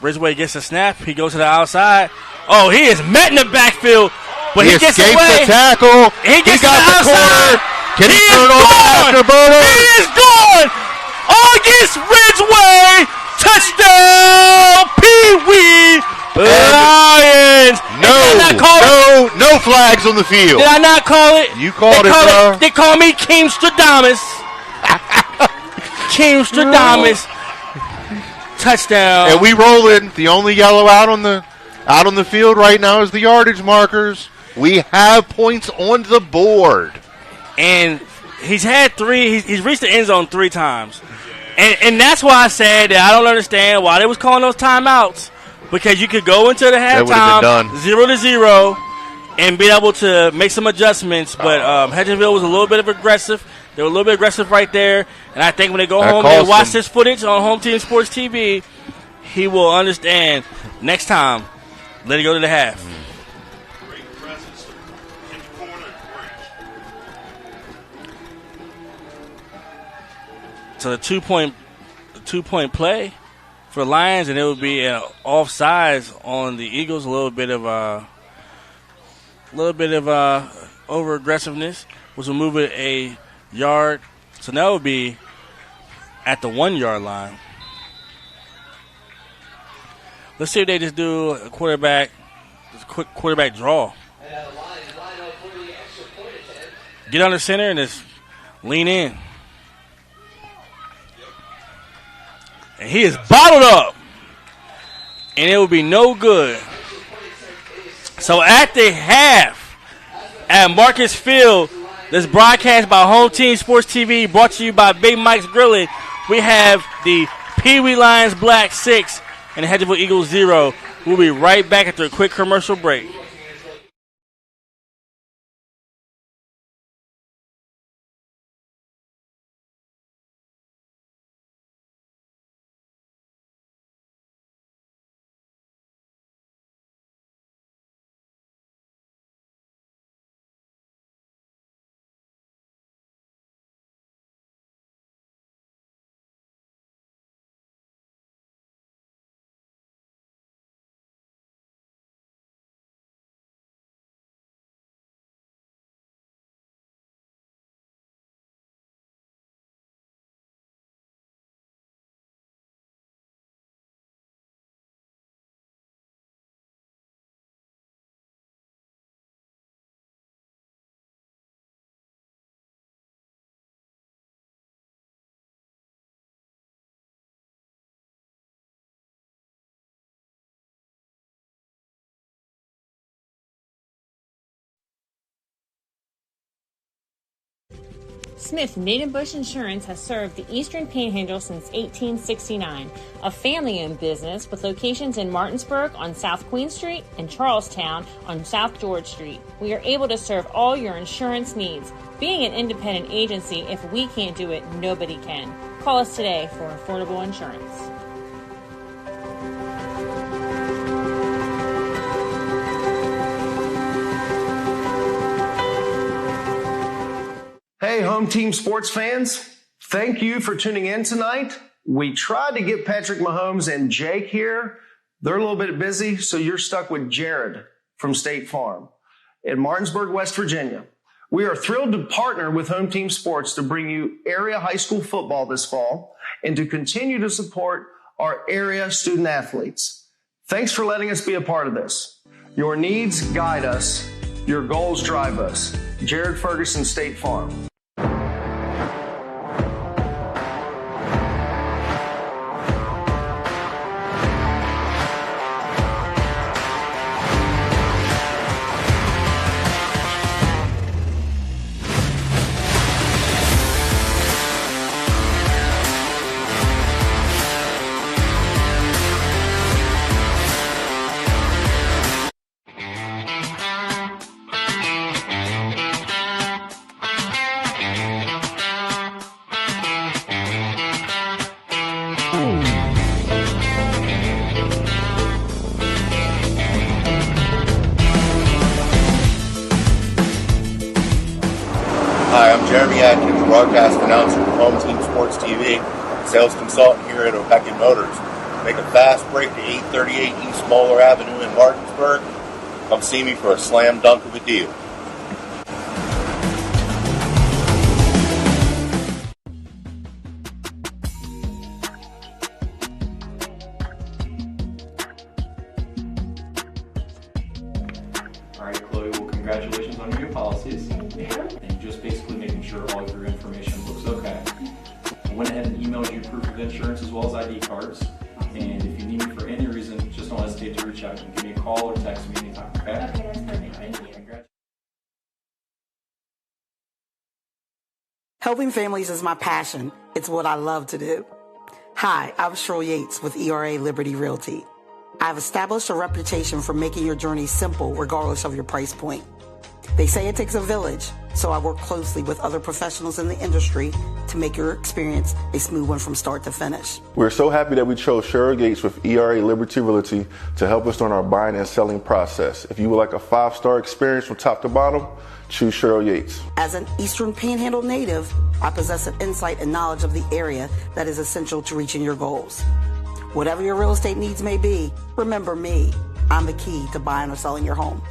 C: Ridgeway gets a snap. He goes to the outside. Oh, he is met in the backfield, but he gets
D: escapes
C: away.
D: The tackle.
C: He gets
D: got
C: to the outside.
D: Can he turn on the
C: gone.
D: afterburner?
C: He is gone. August Ridgeway. Touchdown, Pee-wee Lions.
D: No flags on the field.
C: Did I not call it?
D: You called it, bro.
C: They call me King Stradamus. King Stradamus. Touchdown.
D: And we rolling. The only yellow out on the field right now is the yardage markers. We have points on the board.
C: And he's had three. He's reached the end zone 3 times. And that's why I said that I don't understand why they was calling those timeouts. Because you could go into the halftime 0-0 and be able to make some adjustments. But Hedgesville was a little bit aggressive. They were a little bit aggressive right there. And I think when they go home and watch this footage on Home Team Sports TV, he will understand next time, let it go to the half. So the two-point play for the Lions, and it would be offsides on the Eagles. A little bit of over aggressiveness, which will move it a yard. So now it would be at the 1-yard line. Let's see if they just do a quick quarterback draw. Get under center and just lean in. And he is bottled up. And it will be no good. So at the half, at Marcus Field, this broadcast by Home Team Sports TV, brought to you by Big Mike's Grilling, we have the Pee-wee Lions Black 6 and the Hedgesville Eagles 0. We'll be right back after a quick commercial break.
A: Smith Native Bush Insurance has served the Eastern Panhandle since 1869, a family-owned business with locations in Martinsburg on South Queen Street and Charlestown on South George Street. We are able to serve all your insurance needs. Being an independent agency, if we can't do it, nobody can. Call us today for affordable insurance.
B: Hey, Home Team Sports fans, thank you for tuning in tonight. We tried to get Patrick Mahomes and Jake here. They're a little bit busy, so you're stuck with Jared from State Farm in Martinsburg, West Virginia. We are thrilled to partner with Home Team Sports to bring you area high school football this fall and to continue to support our area student athletes. Thanks for letting us be a part of this. Your needs guide us. Your goals drive us. Jared Ferguson, State Farm.
E: Hi, I'm Jeremy Atkins, broadcast announcer Home Team Sports TV, sales consultant here at O'Pekin Motors. Make a fast break to 838 East Moeller Avenue in Martinsburg. Come see me for a slam dunk of a deal.
F: All right, Chloe, well, congratulations on your new policies. And just basically making sure all of your information looks okay. I went ahead and emailed you proof of insurance as well as ID cards. And if you need me for any reason, just don't hesitate to reach out. You can give me a call or text me anytime, okay?
G: Okay, that's perfect. Thank you.
H: Helping families is my passion. It's what I love to do. Hi, I'm Cheryl Yates with ERA Liberty Realty. I've established a reputation for making your journey simple regardless of your price point. They say it takes a village, so I work closely with other professionals in the industry to make your experience a smooth one from start to finish.
I: We're so happy that we chose Cheryl Yates with ERA Liberty Realty to help us on our buying and selling process. If you would like a 5-star experience from top to bottom, choose Cheryl Yates.
H: As an Eastern Panhandle native, I possess an insight and knowledge of the area that is essential to reaching your goals. Whatever your real estate needs may be, remember me. I'm the key to buying or selling your home.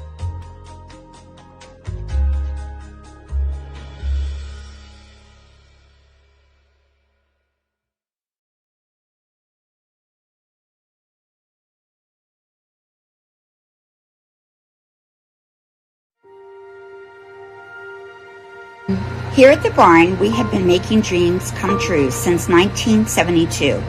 J: Here at the barn, we have been making dreams come true since 1972,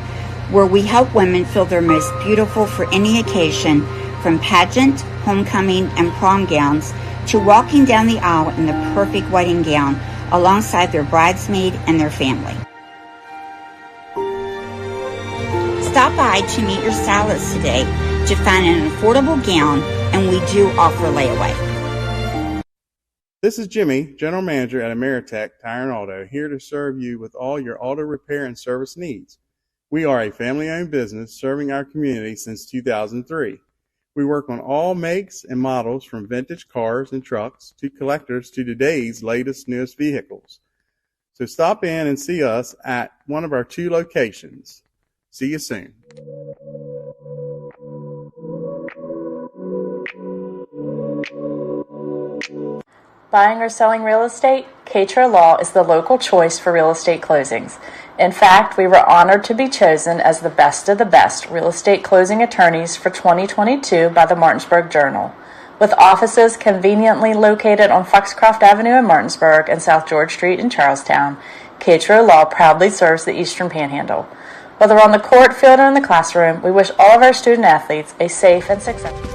J: where we help women feel their most beautiful for any occasion, from pageant, homecoming, and prom gowns to walking down the aisle in the perfect wedding gown alongside their bridesmaid and their family. Stop by to meet your stylist today to find an affordable gown, and we do offer layaway.
K: This is Jimmy, General Manager at Ameritech Tire and Auto, here to serve you with all your auto repair and service needs. We are a family-owned business serving our community since 2003. We work on all makes and models from vintage cars and trucks to collectors to today's latest, newest vehicles. So stop in and see us at one of our 2 locations. See you soon.
A: Buying or selling real estate? Katra Law is the local choice for real estate closings. In fact, we were honored to be chosen as the best of the best real estate closing attorneys for 2022 by the Martinsburg Journal. With offices conveniently located on Foxcroft Avenue in Martinsburg and South George Street in Charlestown, Katra Law proudly serves the Eastern Panhandle. Whether on the court, field, or in the classroom, we wish all of our student athletes a safe and successful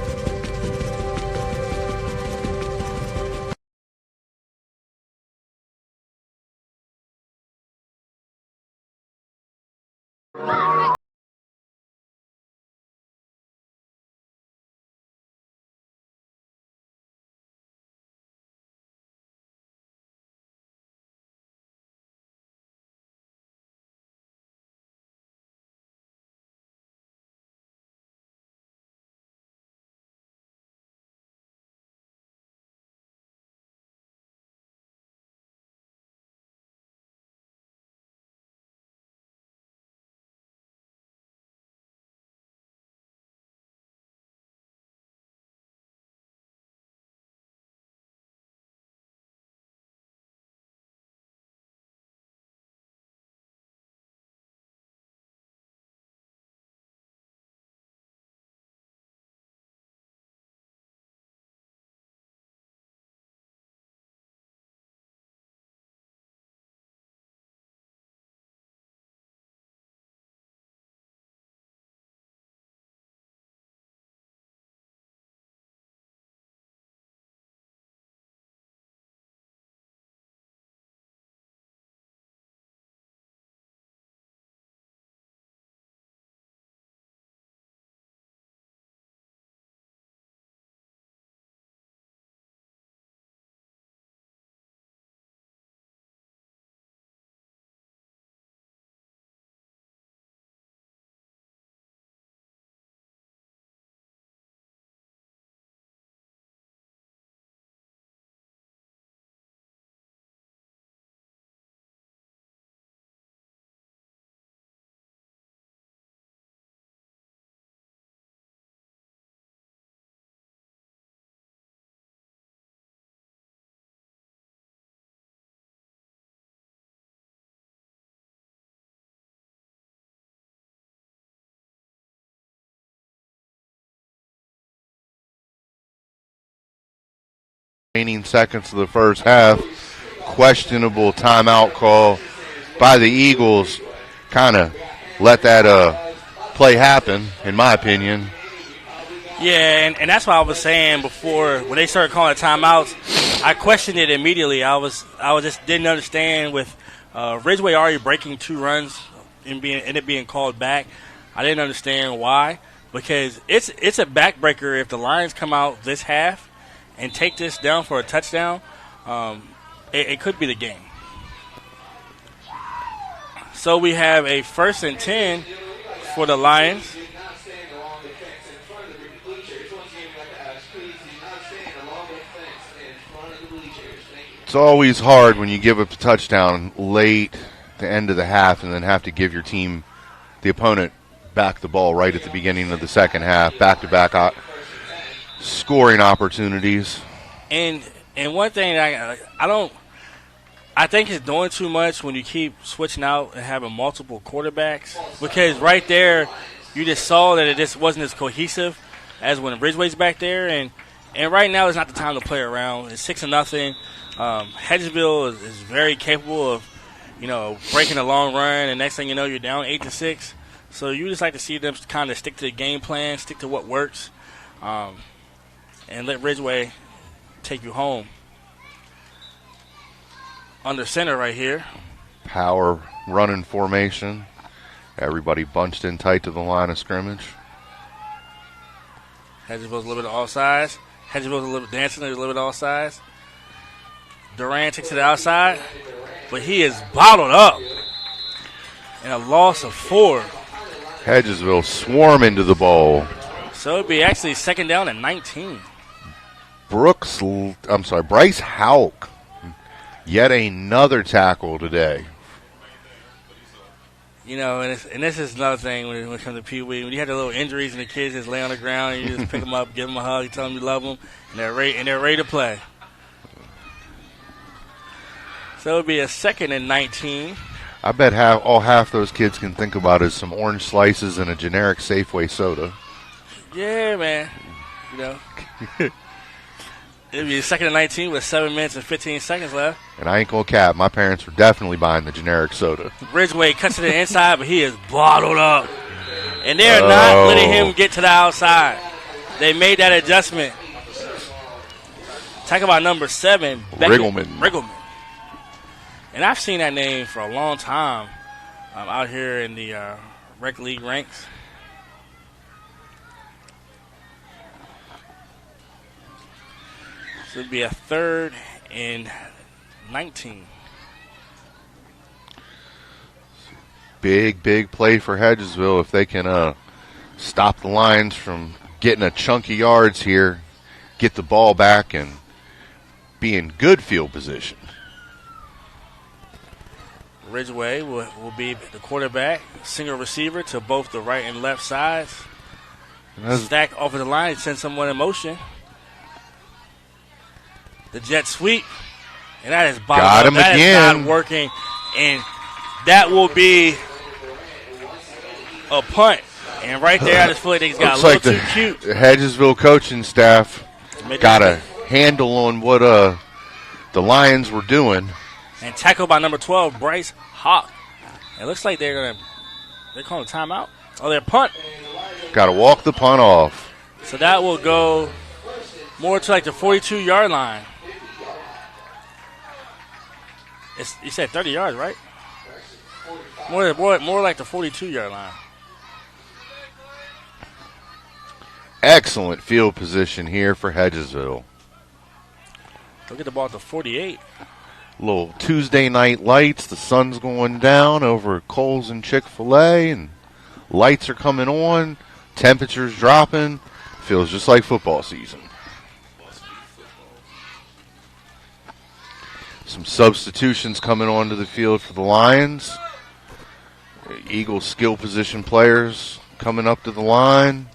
D: remaining seconds of the first half. Questionable timeout call by the Eagles. Kind of let that play happen, in my opinion.
C: Yeah, and that's what I was saying before. When they started calling timeouts, I questioned it immediately. I just didn't understand with Ridgeway already breaking 2 runs and it being called back. I didn't understand why, because it's a backbreaker if the Lions come out this half and take this down for a touchdown. It could be the game. So we have a 1st and 10 for the Lions.
D: It's always hard when you give up a touchdown late at the end of the half and then have to give your team, the opponent, back the ball right at the beginning of the second half, back-to-back scoring opportunities.
C: And one thing I think it's doing too much when you keep switching out and having multiple quarterbacks, because right there you just saw that it just wasn't as cohesive as when Ridgeway's back there, and right now is not the time to play around. It's 6-0. Hedgesville is very capable of, breaking a long run, and next thing you know, you're down 8-6. So you just like to see them kind of stick to the game plan, stick to what works, and let Ridgeway take you home. Under center right here.
D: Power running formation. Everybody bunched in tight to the line of scrimmage.
C: Hedgesville's a little bit all sides. Hedgesville's a little bit dancing, a little bit all sides. Durant takes it outside, but he is bottled up. And a loss of 4.
D: Hedgesville swarm into the ball.
C: So it'd be actually 2nd down and 19.
D: Bryce Houck. Yet another tackle today.
C: And this is another thing when it comes to Pee Wee. When you have the little injuries and the kids just lay on the ground and you just pick them up, give them a hug, you tell them you love them, and they're ready to play. So it would be a 2nd and 19.
D: I bet half those kids can think about is some orange slices and a generic Safeway soda.
C: Yeah, man. It'd be a 2nd and 19 with 7 minutes and 15 seconds left.
D: And I ain't gonna cap. My parents were definitely buying the generic soda.
C: Ridgeway cuts to the inside, but he is bottled up. And they're not letting him get to the outside. They made that adjustment. Talk about number 7, Riggleman. And I've seen that name for a long time out here in the rec league ranks. So it'd be a 3rd and 19.
D: Big play for Hedgesville if they can stop the Lions from getting a chunk of yards here, get the ball back, and be in good field position.
C: Ridgeway will be the quarterback, single receiver to both the right and left sides. Stack off of the line, send someone in motion. The jet sweep, and that is bottom
D: got him
C: that
D: again.
C: Is not working, and that will be a punt. And right there, I just feel like they got a little too cute.
D: The Hedgesville coaching staff got a handle on what the Lions were doing.
C: And tackled by number 12, Bryce Hawk. It looks like they're calling a timeout. Oh, they're punt.
D: Got to walk the punt off.
C: So that will go more to like the 42-yard line. You said 30 yards, right? More like the 42-yard line.
D: Excellent field position here for Hedgesville.
C: They'll get the ball at the 48.
D: Little Tuesday night lights. The sun's going down over Kohl's and Chick-fil-A, and lights are coming on. Temperatures dropping. Feels just like football season. Some substitutions coming onto the field for the Lions. Eagles skill position players coming up to the line.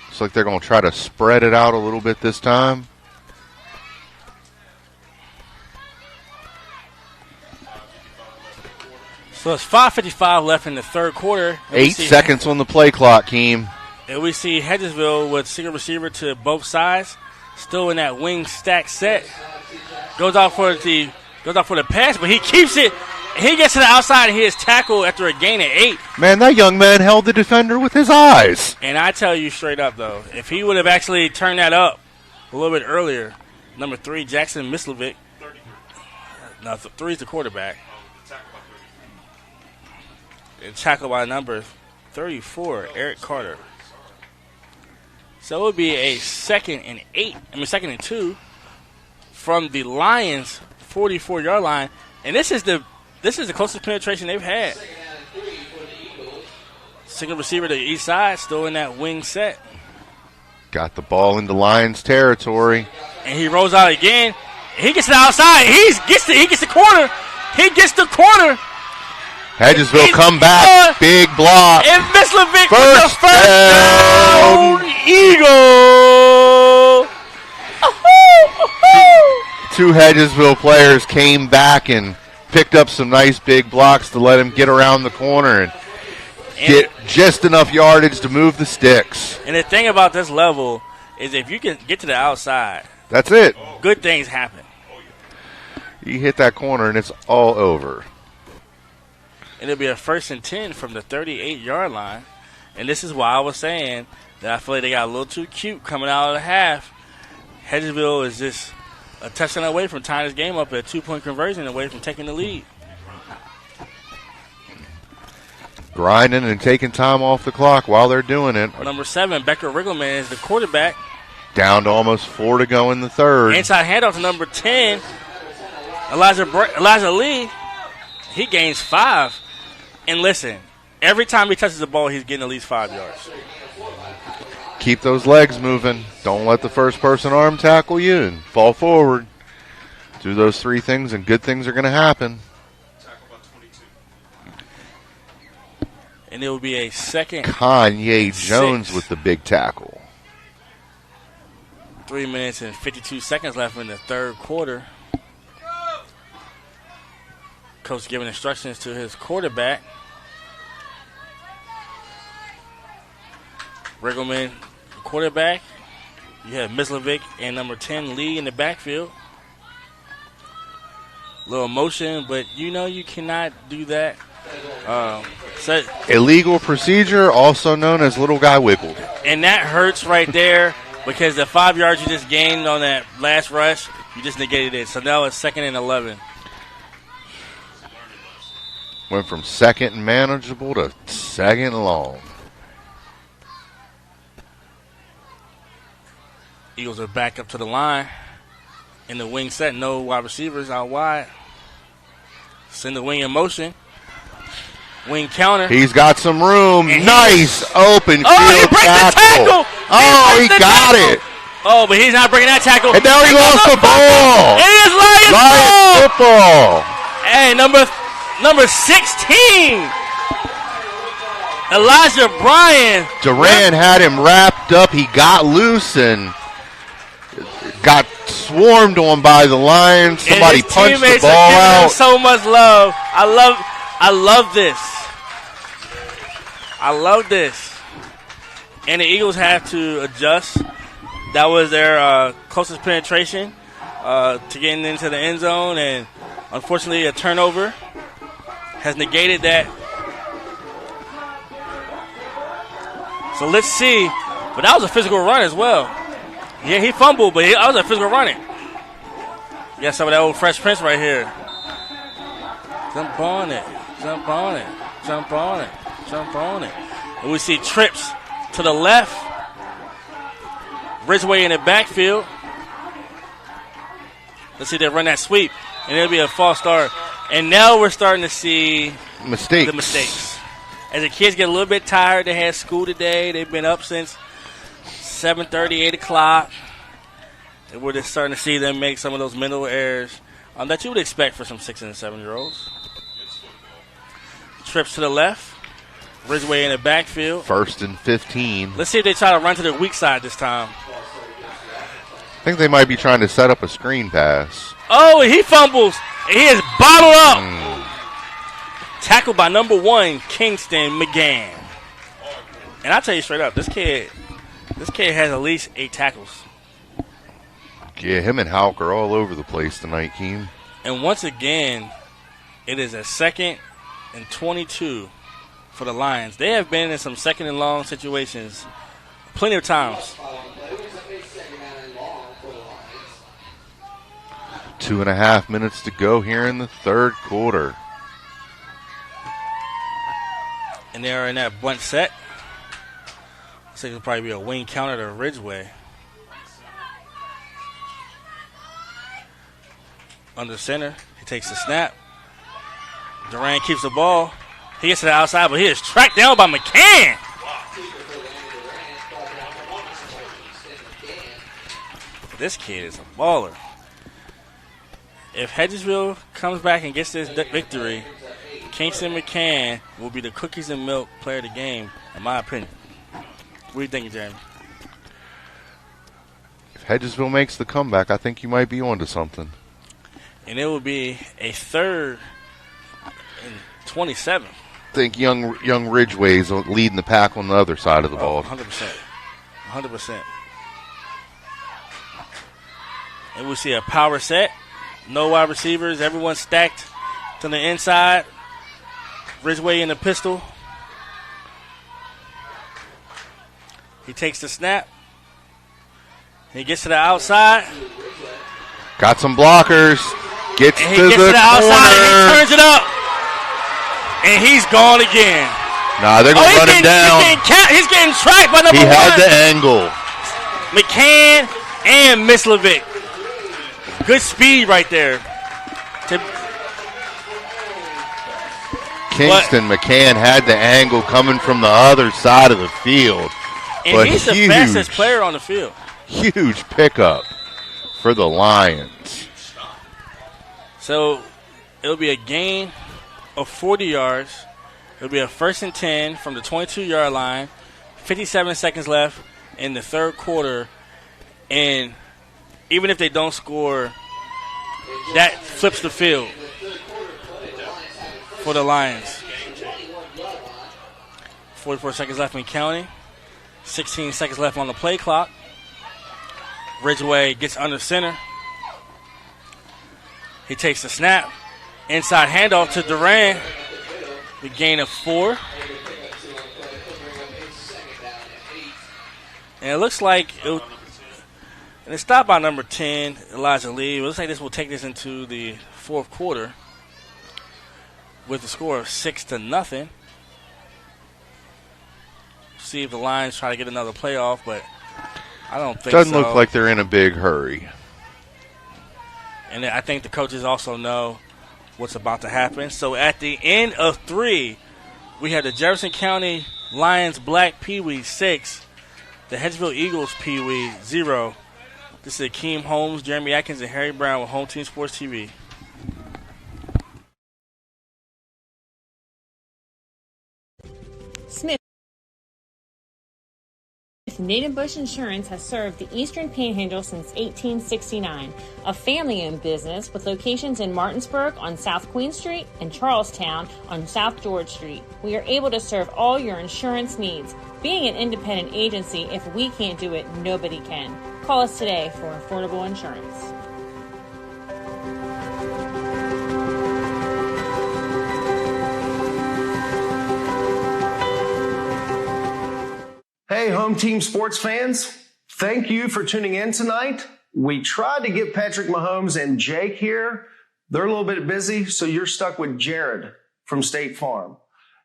D: Looks like they're going to try to spread it out a little bit this time.
C: So it's 5:55 left in the third quarter.
D: 8 seconds on the play clock, Keem.
C: And we see Hedgesville with single receiver to both sides. Still in that wing stack set. Goes out for the pass, but he keeps it. He gets to the outside and he is tackled after a gain of 8.
D: Man, that young man held the defender with his eyes.
C: And I tell you straight up, though, if he would have actually turned that up a little bit earlier, number 3, Jackson Mislovic. No, 3 is the quarterback. And tackled by number 34, Eric Carter. So it would be a 2nd and 2 from the Lions' 44-yard line. And this is the closest penetration they've had. Single receiver to the east side, still in that wing set.
D: Got the ball into Lions territory.
C: And he rolls out again. He gets to the outside. He gets the corner. He gets the corner.
D: Hedgesville come back. Big block.
C: And Mislovic with the first down. Eagle.
D: 2 Hedgesville players came back and picked up some nice big blocks to let him get around the corner and get just enough yardage to move the sticks.
C: And the thing about this level is if you can get to the outside,
D: that's it.
C: Good things happen.
D: You hit that corner and it's all over.
C: And it'll be a 1st and 10 from the 38-yard line. And this is why I was saying that I feel like they got a little too cute coming out of the half. Hedgesville is just a touchdown away from tying this game up at a 2-point conversion away from taking the lead.
D: Grinding and taking time off the clock while they're doing it.
C: Number 7, Becker Riggleman is the quarterback.
D: Down to almost 4 to go in the third.
C: Inside handoff to number 10, Elijah Lee. He gains 5. And listen, every time he touches the ball, he's getting at least 5 yards.
D: Keep those legs moving. Don't let the first person arm tackle you and fall forward. Do those 3 things and good things are going to happen.
C: And it will be a 2nd.
D: Kanye Jones with the big tackle.
C: 3 minutes and 52 seconds left in the third quarter. Coach giving instructions to his quarterback. Riggleman, quarterback. You have Mislovic and number 10, Lee, in the backfield. Little motion, but you know you cannot do that.
D: Illegal procedure, also known as little guy wiggled.
C: And that hurts right there because the 5 yards you just gained on that last rush, you just negated it. So now it's 2nd and 11.
D: Went from 2nd and manageable to 2nd and long.
C: Eagles are back up to the line. In the wing set, no wide receivers out wide. Send the wing in motion. Wing counter.
D: He's got some room. Nice open field
C: tackle.
D: Oh, he got it.
C: Oh, but he's not breaking that tackle.
D: And now he lost the ball.
C: It is Lions
D: football.
C: Hey, number 16. Elijah Bryan.
D: Duran had him wrapped up. He got loose and got swarmed on by the Lions. Somebody punched the ball out.
C: So much love. I love this. I love this. And the Eagles have to adjust. That was their closest penetration to getting into the end zone. And unfortunately, a turnover has negated that. So let's see. But that was a physical run as well. Yeah, he fumbled, but that was a physical running. You got some of that old Fresh Prince right here. Jump on it. Jump on it. Jump on it. Jump on it. And we see trips to the left. Ridgeway in the backfield. Let's see if they run that sweep. And it'll be a false start. And now we're starting to see the mistakes. As the kids get a little bit tired, they had school today. They've been up since 7:30, 8 o'clock. And we're just starting to see them make some of those mental errors that you would expect for some 6- and 7-year-olds. Trips to the left. Ridgeway in the backfield.
D: 1st and 15.
C: Let's see if they try to run to the weak side this time.
D: I think they might be trying to set up a screen pass.
C: Oh, and he fumbles. And he is bottled up. Tackled by number 1, Kingston McGann. And I'll tell you straight up, this kid has at least 8 tackles.
D: Yeah, him and Houck are all over the place tonight, Keem.
C: And once again, it is a 2nd and 22 for the Lions. They have been in some 2nd and long situations plenty of times.
D: 2.5 minutes to go here in the third quarter.
C: And they're in that bunt set. I think it'll probably be a wing counter to Ridgeway. Under center, he takes the snap. Durant keeps the ball. He gets to the outside, but he is tracked down by McCann. This kid is a baller. If Hedgesville comes back and gets this victory, Kingston McCann will be the cookies and milk player of the game, in my opinion. What do you think, Jeremy?
D: If Hedgesville makes the comeback, I think you might be onto something.
C: And it will be a 3rd and 27.
D: I think young Ridgeway's leading the pack on the other side of the ball.
C: 100%. 100%. And we see a power set. No wide receivers. Everyone stacked to the inside. Ridgeway in the pistol. He takes the snap. He gets to the outside.
D: Got some blockers. Gets to the
C: outside and he turns it up. And he's gone again.
D: Nah, they're going to run him down.
C: He's getting tracked by number 1.
D: He had the angle.
C: McCann and Mislovic. Good speed right there.
D: Kingston McCann had the angle coming from the other side of the field.
C: And but he's the fastest player on the field.
D: Huge pickup for the Lions.
C: So it'll be a gain of 40 yards. It'll be a 1st and 10 from the 22-yard line. 57 seconds left in the third quarter. And even if they don't score, that flips the field for the Lions. 44 seconds left in counting. 16 seconds left on the play clock. Ridgeway gets under center. He takes the snap. Inside handoff to Duran. The gain of 4. And it looks like it's stopped by number 10, Elijah Lee. It looks like this will take this into the fourth quarter with the score of 6-0. See if the Lions try to get another playoff, but I don't think
D: Doesn't
C: so.
D: look like they're in a big hurry.
C: And I think the coaches also know what's about to happen. So at the end of 3, we have the Jefferson County Lions Black Pee-wee 6, the Hedgesville Eagles Pee-wee 0. This is Akeem Holmes, Jeremy Atkins, and Harry Brown with Home Team Sports TV.
A: Smith Native Bush Insurance has served the Eastern Panhandle since 1869, a family-owned business with locations in Martinsburg on South Queen Street and Charlestown on South George Street. We are able to serve all your insurance needs. Being an independent agency, if we can't do it, nobody can. Call us today for affordable insurance.
B: Hey, Home Team Sports fans, thank you for tuning in tonight. We tried to get Patrick Mahomes and Jake here. They're a little bit busy, so you're stuck with Jared from State Farm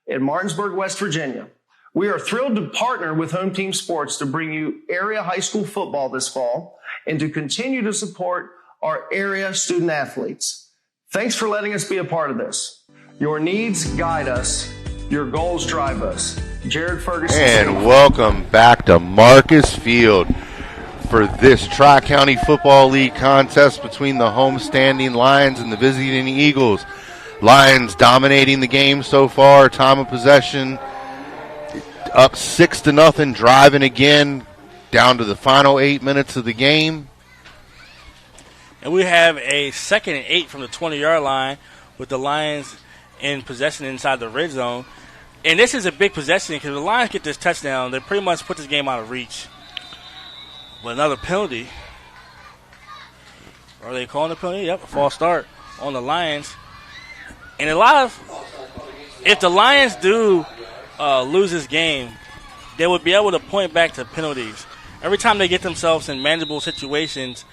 B: in Martinsburg, West Virginia. We are thrilled to partner with Home Team Sports to bring you area high school football this fall and to continue to support our area student athletes. Thanks for letting us be a part of this. Your needs guide us. Your goals drive us. Jared Ferguson.
D: And welcome back to Marcus Field for this Tri-County Football League contest between the homestanding Lions and the visiting Eagles. Lions dominating the game so far. Time of possession up 6-0, driving again down to the final 8 minutes of the game.
C: And we have a 2nd and 8 from the 20-yard line with the Lions in possession inside the red zone. And this is a big possession because the Lions get this touchdown. They pretty much put this game out of reach. But another penalty. Are they calling the penalty? Yep, a false start on the Lions. And if the Lions do lose this game, they would be able to point back to penalties. Every time they get themselves in manageable situations,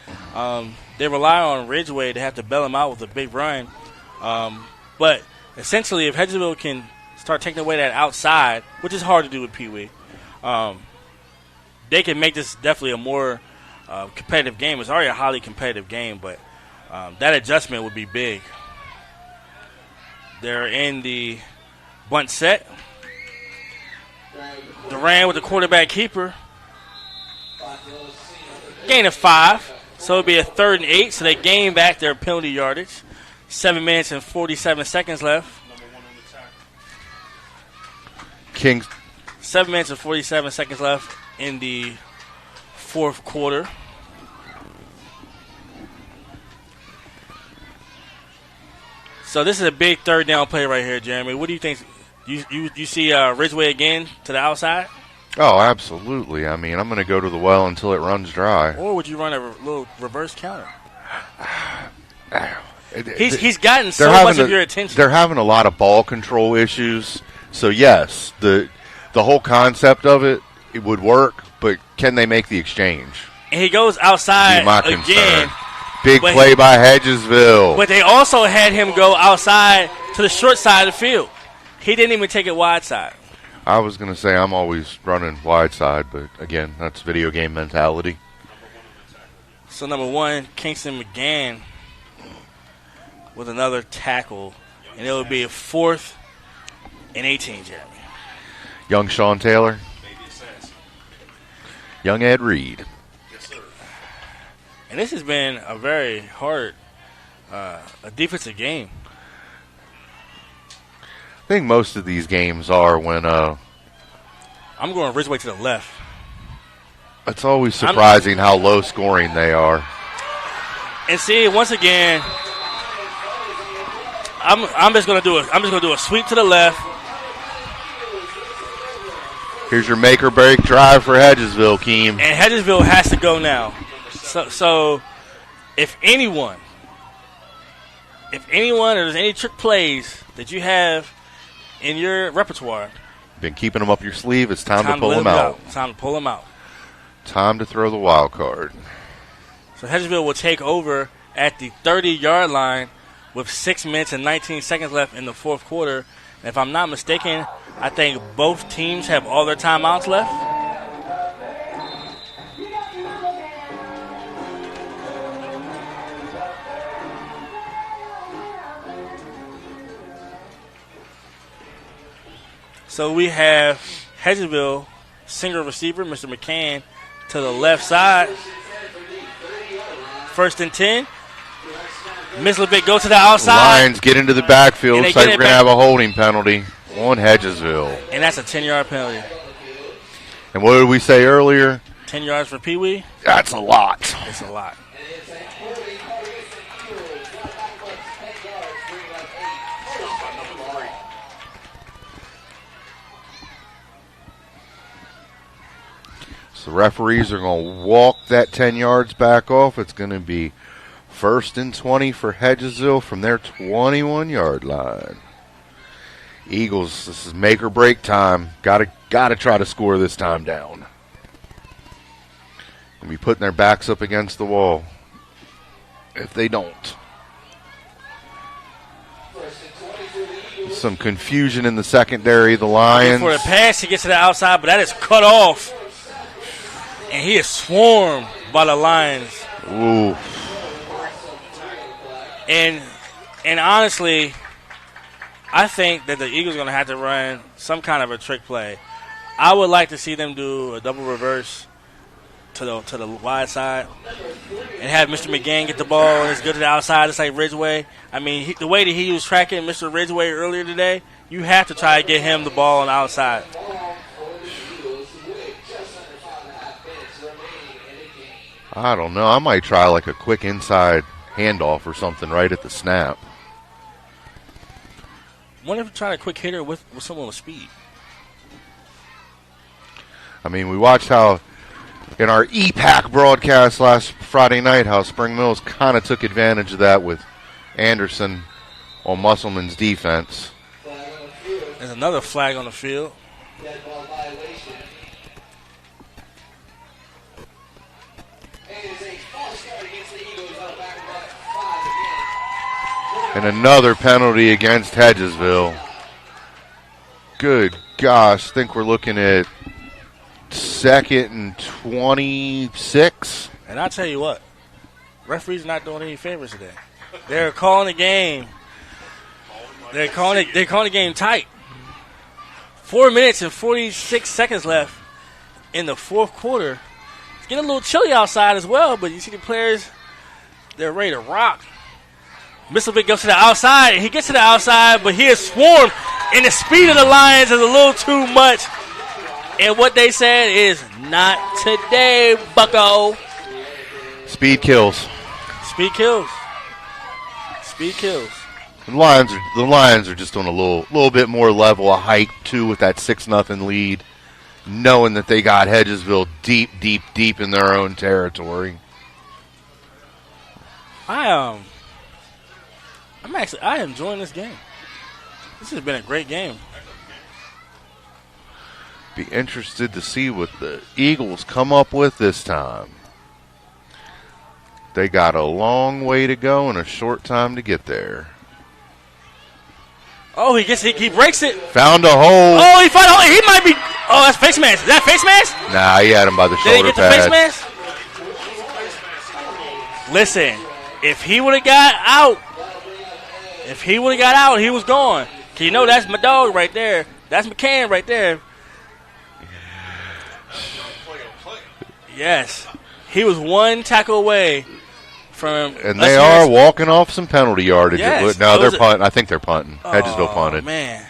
C: they rely on Ridgeway to have to bail them out with a big run. But essentially, if Hedgesville can start taking away that outside, which is hard to do with Pee Wee, they can make this definitely a more competitive game. It's already a highly competitive game, but that adjustment would be big. They're in the bunt set. Duran with the quarterback keeper. Gain of 5. So it'll be a 3rd and 8. So they gain back their penalty yardage. 7 minutes and 47 seconds left.
D: Kings.
C: 7 minutes and 47 seconds left in the fourth quarter. So this is a big 3rd down play right here, Jeremy. What do you think? You see Ridgeway again to the outside?
D: Oh, absolutely. I mean, I'm going to go to the well until it runs dry.
C: Or would you run a little reverse counter? He's gotten so much of your attention.
D: They're having a lot of ball control issues. So, yes, the whole concept of it would work, but can they make the exchange?
C: And he goes outside again.
D: Concern. Big play by Hedgesville.
C: But they also had him go outside to the short side of the field. He didn't even take it wide side.
D: I was going to say I'm always running wide side, but, again, that's video game mentality.
C: So, number 1, Kingston McGann with another tackle. And it would be a 4th and 18, Jeremy.
D: Young Sean Taylor. Young Ed Reed.
C: And this has been a very hard a defensive game.
D: I think most of these games are when
C: I'm going Ridgeway to the left.
D: It's always surprising how low scoring they are.
C: And see, once again, I'm just going to do a sweep to the left.
D: Here's your make or break drive for Hedgesville, Keem.
C: And Hedgesville has to go now. So if anyone, or there's any trick plays that you have in your repertoire,
D: been keeping them up your sleeve, it's time to pull them out.
C: Time to pull them out.
D: Time to throw the wild card.
C: So Hedgesville will take over at the 30-yard line with 6 minutes and 19 seconds left in the fourth quarter. And if I'm not mistaken, I think both teams have all their timeouts left. So we have Hedgesville, single receiver, Mr. McCann, to the left side. 1st and 10. Mislevic go to the outside.
D: Lions get into the backfield. Looks like we're going to have a holding penalty on Hedgesville.
C: And that's a 10-yard penalty.
D: And what did we say earlier?
C: 10 yards for Pee Wee.
D: That's a lot.
C: It's a lot.
D: The referees are going to walk that 10 yards back off. It's going to be 1st and 20 for Hedgesville from their 21-yard line. Eagles, this is make or break time. Got to try to score this time down. And be putting their backs up against the wall if they don't. Some confusion in the secondary. The Lions.
C: For the pass, he gets to the outside, but that is cut off. And he is swarmed by the Lions.
D: Ooh.
C: And honestly, I think that the Eagles are going to have to run some kind of a trick play. I would like to see them do a double reverse to the wide side and have Mr. McGann get the ball and it's good to the outside. It's like Ridgeway. I mean, the way that he was tracking Mr. Ridgeway earlier today, you have to try to get him the ball on the outside.
D: I don't know. I might try like a quick inside handoff or something right at the snap.
C: Wonder if you try a quick hitter with someone with speed.
D: I mean, we watched how in our EPAC broadcast Friday night how Spring Mills kind of took advantage of that with Anderson on Musselman's defense.
C: There's another flag on the field.
D: And another penalty against Hedgesville. Good gosh, I think we're looking at 2nd and 26.
C: And I'll tell you what, referees not doing any favors today. They're calling the game. They're calling the game tight. 4 minutes and 46 seconds left in the fourth quarter. It's getting a little chilly outside as well, but you see the players, they're ready to rock. Mislovic goes to the outside, and he gets to the outside, but he is swarmed, and the speed of the Lions is a little too much. And what they said is, not today, bucko.
D: Speed kills.
C: Speed kills. Speed kills.
D: The Lions are just on a little bit more level of height, too, with that 6-0 lead, knowing that they got Hedgesville deep, deep, deep in their own territory.
C: I'm enjoying this game. This has been a great game.
D: Be interested to see what the Eagles come up with this time. They got a long way to go and a short time to get there.
C: Oh, he breaks it.
D: Found a hole.
C: Oh, he found a hole. He might be. Oh, that's face mask. Is that face mask?
D: Nah, he had him by the shoulder pad.
C: Did he get the face mask? Listen, if he would have got out, he was gone. You know that's my dog right there. That's McCann right there. Yes. He was one tackle away from.
D: And they are walking off some penalty yardage.
C: Yes.
D: No, they're punting. I think they're punting. Hedgesville punted.
C: Man.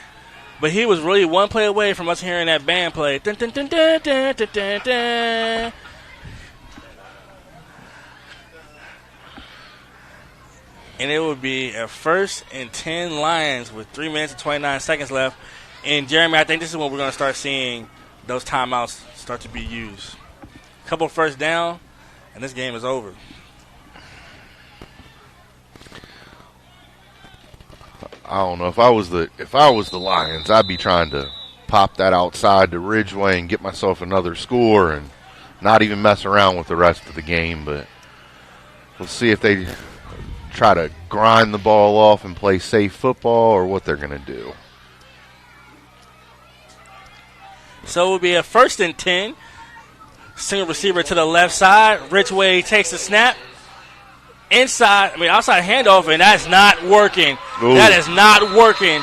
C: But he was really one play away from us hearing that band play. Dun, dun, dun, dun, dun, dun, dun, dun. And it would be a 1st and 10 Lions with 3 minutes and 29 seconds left. And, Jeremy, I think this is when we're going to start seeing those timeouts start to be used. A couple first down, and this game is over.
D: I don't know. If I was the Lions, I'd be trying to pop that outside to Ridgeway and get myself another score and not even mess around with the rest of the game. But we'll see if they try to grind the ball off and play safe football or what they're going to do.
C: So it will be a 1st and 10. Single receiver to the left side. Ridgeway takes the snap. Outside handoff, and that's not working.
D: Ooh.
C: That is not working.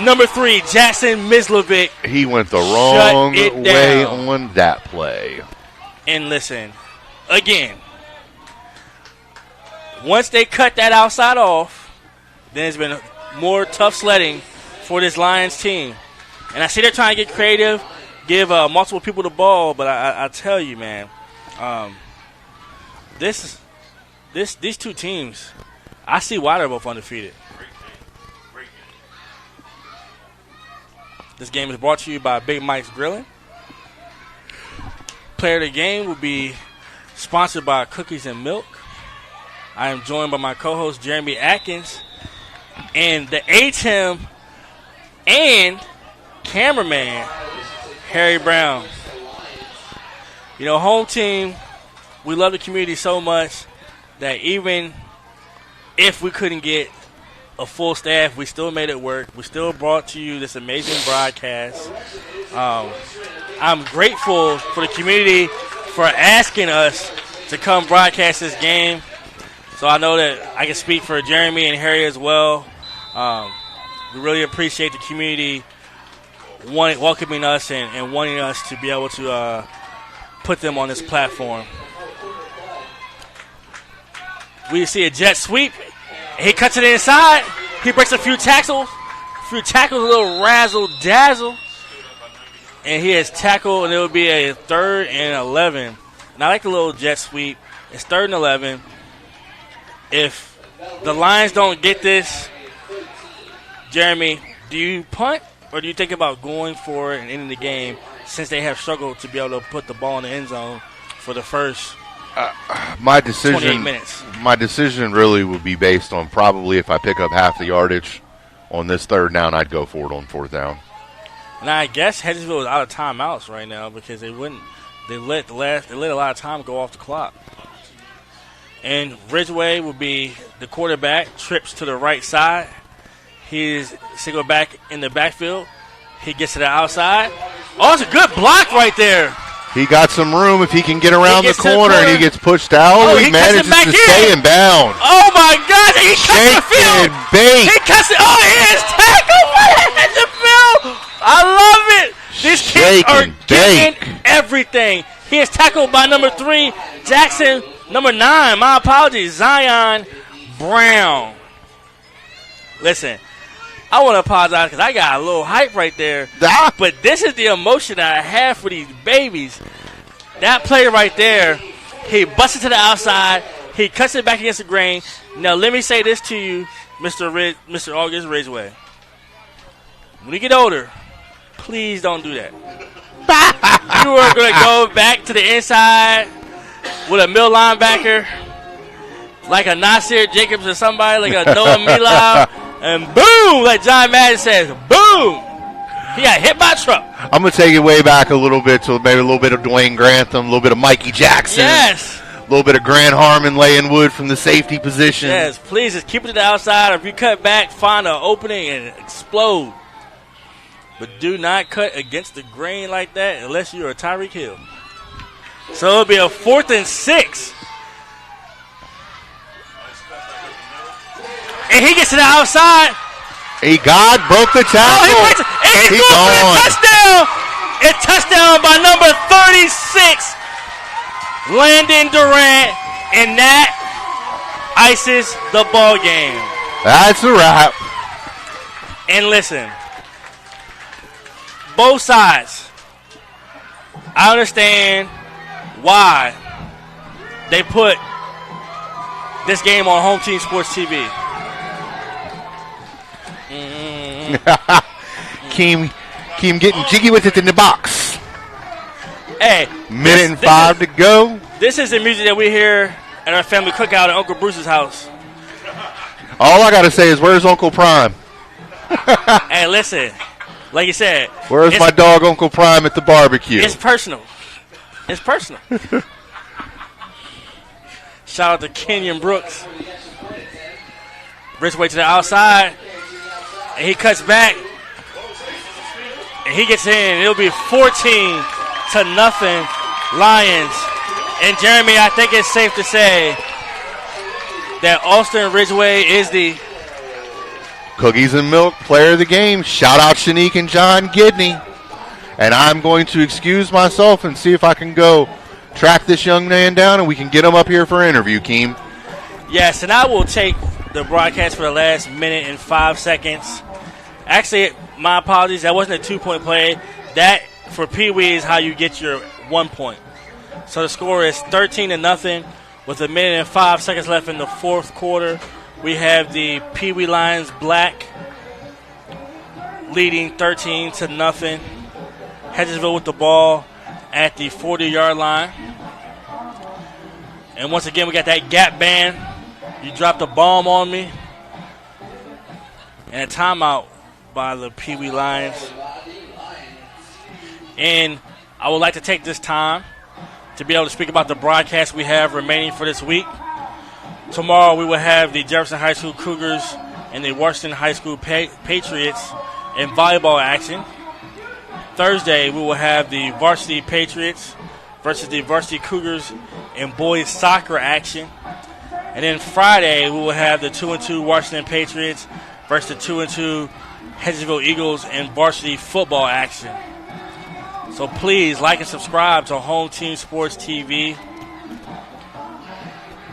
C: Number 3, Jackson Mislovic.
D: He went the wrong way on that play.
C: And listen, again, once they cut that outside off, then it's been more tough sledding for this Lions team. And I see they're trying to get creative, give multiple people the ball, but I tell you, man, these two teams, I see why they're both undefeated. This game is brought to you by Big Mike's Grilling. Player of the game will be sponsored by Cookies and Milk. I am joined by my co-host, Jeremy Atkins, and the A-Team and cameraman, Harry Brown. You know, home team, we love the community so much that even if we couldn't get a full staff, we still made it work. We still brought to you this amazing broadcast. I'm grateful for the community for asking us to come broadcast this game. So I know that I can speak for Jeremy and Harry as well. We really appreciate the community welcoming us and wanting us to be able to put them on this platform. We see a jet sweep. He cuts it inside. He breaks a few tackles, a little razzle-dazzle. And he has tackled, and it will be a 3rd and 11. And I like the little jet sweep. It's 3rd and 11. If the Lions don't get this, Jeremy, do you punt or do you think about going for it and ending the game since they have struggled to be able to put the ball in the end zone for the first
D: My
C: 28
D: decision.
C: minutes.
D: My decision really would be based on probably if I pick up half the yardage on this third down, I'd go for it on fourth down.
C: Now I guess Hedgesville is out of timeouts right now because they let a lot of time go off the clock. And Ridgeway will be the quarterback, trips to the right side. He's single back in the backfield. He gets to the outside. Oh, it's a good block right there.
D: He got some room if he can get around the
C: the
D: corner and he gets pushed out. He manages to stay in bounds.
C: Oh, my God. He cuts the field.
D: And bait.
C: He cuts it. Oh, he is tackled at the field. I love it. These kids are getting everything. He is tackled by number 3, Jackson. Number 9, my apologies, Zion Brown. Listen, I want to apologize because I got a little hype right there. But this is the emotion that I have for these babies. That play right there, he busts it to the outside. He cuts it back against the grain. Now, let me say this to you, Mr. August Ridgeway. When you get older, please don't do that. You are going to go back to the inside with a middle linebacker like a Nasir Jacobs or somebody, like a Noah Milov, and boom, like John Madden says, boom, he got hit by a truck.
D: I'm going to take it way back a little bit to maybe a little bit of Dwayne Grantham, a little bit of Mikey Jackson.
C: Yes.
D: A little bit of Grant Harmon laying wood from the safety position.
C: Yes, please just keep it to the outside. If you cut back, find an opening and explode. But do not cut against the grain like that unless you're a Tyreek Hill. So it'll be a 4th and 6. And he gets to the outside.
D: Broke the tackle.
C: And he's going for a touchdown. A touchdown by number 36, Landon Durant. And that ices the ball game.
D: That's a wrap.
C: And listen, both sides, I understand why they put this game on Home Team Sports TV.
D: Keem getting jiggy with it in the box.
C: Hey,
D: minute and 5 to go.
C: This is the music that we hear at our family cookout at Uncle Bruce's house.
D: All I got to say is, where's Uncle Prime?
C: Hey, listen, like you said,
D: where's my dog Uncle Prime at the barbecue?
C: It's personal. It's personal. Shout out to Kenyon Brooks. Ridgeway to the outside. And he cuts back. And he gets in. It'll be 14-0 Lions. And Jeremy, I think it's safe to say that Austin Ridgeway is the
D: Cookies and Milk player of the game. Shout out Shanique and John Gidney. And I'm going to excuse myself and see if I can go track this young man down and we can get him up here for an interview, Keem.
C: Yes, and I will take the broadcast for the last minute and 5 seconds. Actually, my apologies. That wasn't a 2-point play. That, for Pee Wee, is how you get your 1 point. So the score is 13-0 with a minute and 5 seconds left in the fourth quarter. We have the Pee Wee Lions Black leading 13-0. Hedgesville with the ball at the 40-yard line. And once again, we got that gap band. You dropped a bomb on me. And a timeout by the Pee Wee Lions. And I would like to take this time to be able to speak about the broadcast we have remaining for this week. Tomorrow we will have the Jefferson High School Cougars and the Washington High School Patriots in volleyball action. Thursday we will have the Varsity Patriots versus the Varsity Cougars in boys soccer action. And then Friday we will have the 2-2 Washington Patriots versus the 2-2 Hedgesville Eagles in varsity football action. So please like and subscribe to Home Team Sports TV.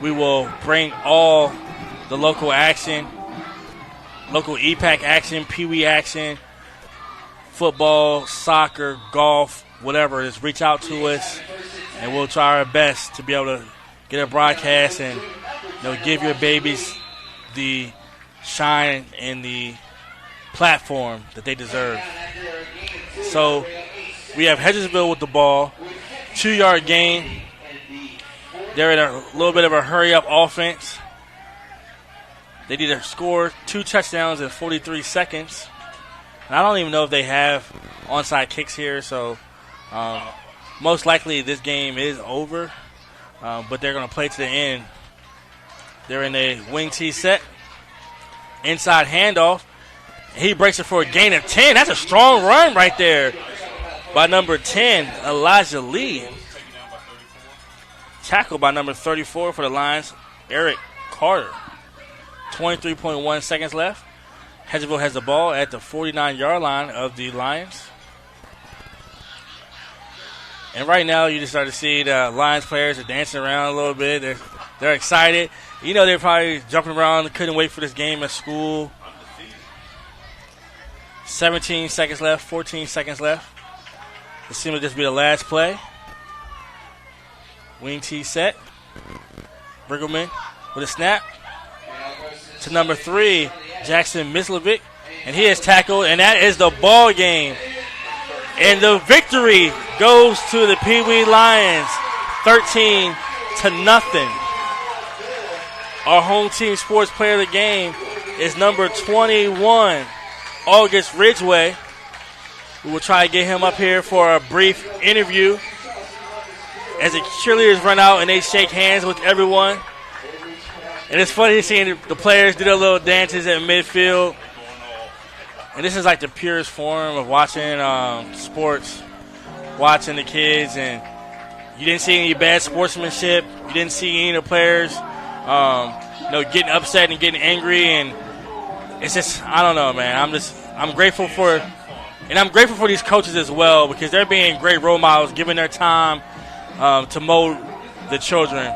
C: We will bring all the local action, local EPAC action, Pee Wee action, football, soccer, golf, whatever. Just reach out to us, and we'll try our best to be able to get a broadcast and give your babies the shine and the platform that they deserve. So we have Hedgesville with the ball, 2-yard gain. They're in a little bit of a hurry-up offense. They need to score 2 touchdowns in 43 seconds. And I don't even know if they have onside kicks here, so most likely this game is over. But they're going to play to the end. They're in a wing T set. Inside handoff. He breaks it for a gain of 10. That's a strong run right there by number 10, Elijah Lee. Tackled by number 34 for the Lions, Eric Carter. 23.1 seconds left. Hedgeville has the ball at the 49-yard line of the Lions. And right now, you just start to see the Lions players are dancing around a little bit. They're excited. You know, they're probably jumping around. Couldn't wait for this game at school. 17 seconds left, 14 seconds left. This seems to just be the last play. Wing T set. Briggleman with a snap to number 3, Jackson Mislovic. And he is tackled, and that is the ball game. And the victory goes to the Pee Wee Lions, 13-0. Our home team sports player of the game is number 21, August Ridgway. We will try to get him up here for a brief interview as the cheerleaders run out and they shake hands with everyone. And it's funny seeing the players do their little dances at midfield. And this is like the purest form of watching sports, watching the kids. And you didn't see any bad sportsmanship. You didn't see any of the players getting upset and getting angry. And it's just, I don't know, man. I'm grateful for these coaches as well, because they're being great role models, giving their time to mold the children.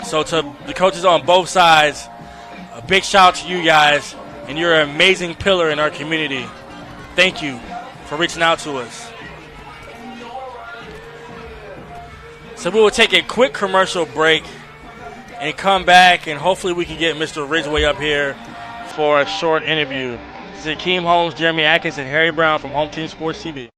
C: So to the coaches on both sides, a big shout out to you guys, and you're an amazing pillar in our community. Thank you for reaching out to us. So we will take a quick commercial break and come back, and hopefully we can get Mr. Ridgway up here for a short interview. This is Akeem Holmes, Jeremy Atkins, and Harry Brown from Home Team Sports TV.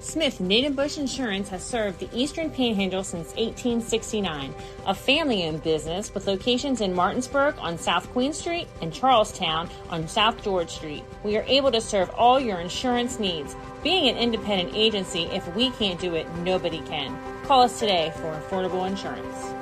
A: Smith Native Bush Insurance has served the Eastern Panhandle since 1869, a family-owned business with locations in Martinsburg on South Queen Street and Charlestown on South George Street. We are able to serve all your insurance needs. Being an independent agency, if we can't do it, nobody can. Call us today for affordable insurance.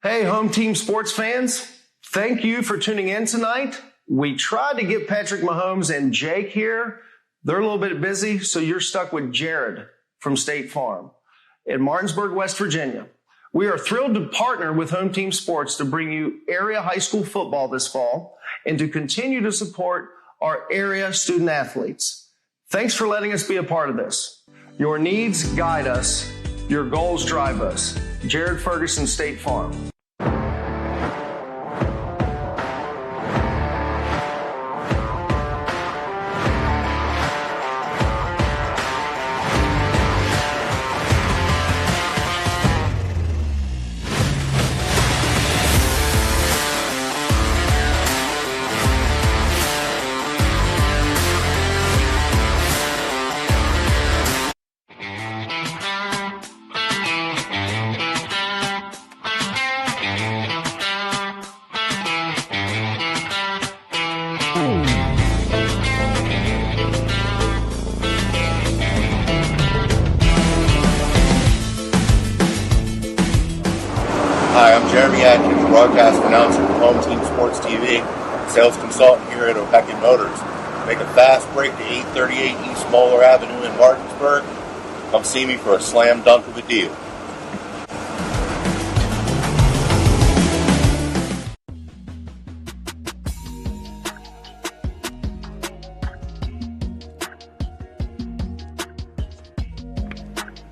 B: Hey, Home Team sports fans, thank you for tuning in tonight. We tried to get Patrick Mahomes and Jake here. They're a little bit busy, so you're stuck with Jared from State Farm in Martinsburg, West Virginia. We are thrilled to partner with Home Team Sports to bring you area high school football this fall and to continue to support our area student athletes. Thanks for letting us be a part of this. Your needs guide us. Your goals drive us. Jared Ferguson, State Farm.
E: Hi, I'm Jeremy Atkins, broadcast announcer for Home Team Sports TV, sales consultant here at O'Pekin Motors. Make a fast break to 838 East Moeller Avenue in Martinsburg. Come see me for a slam dunk of a deal.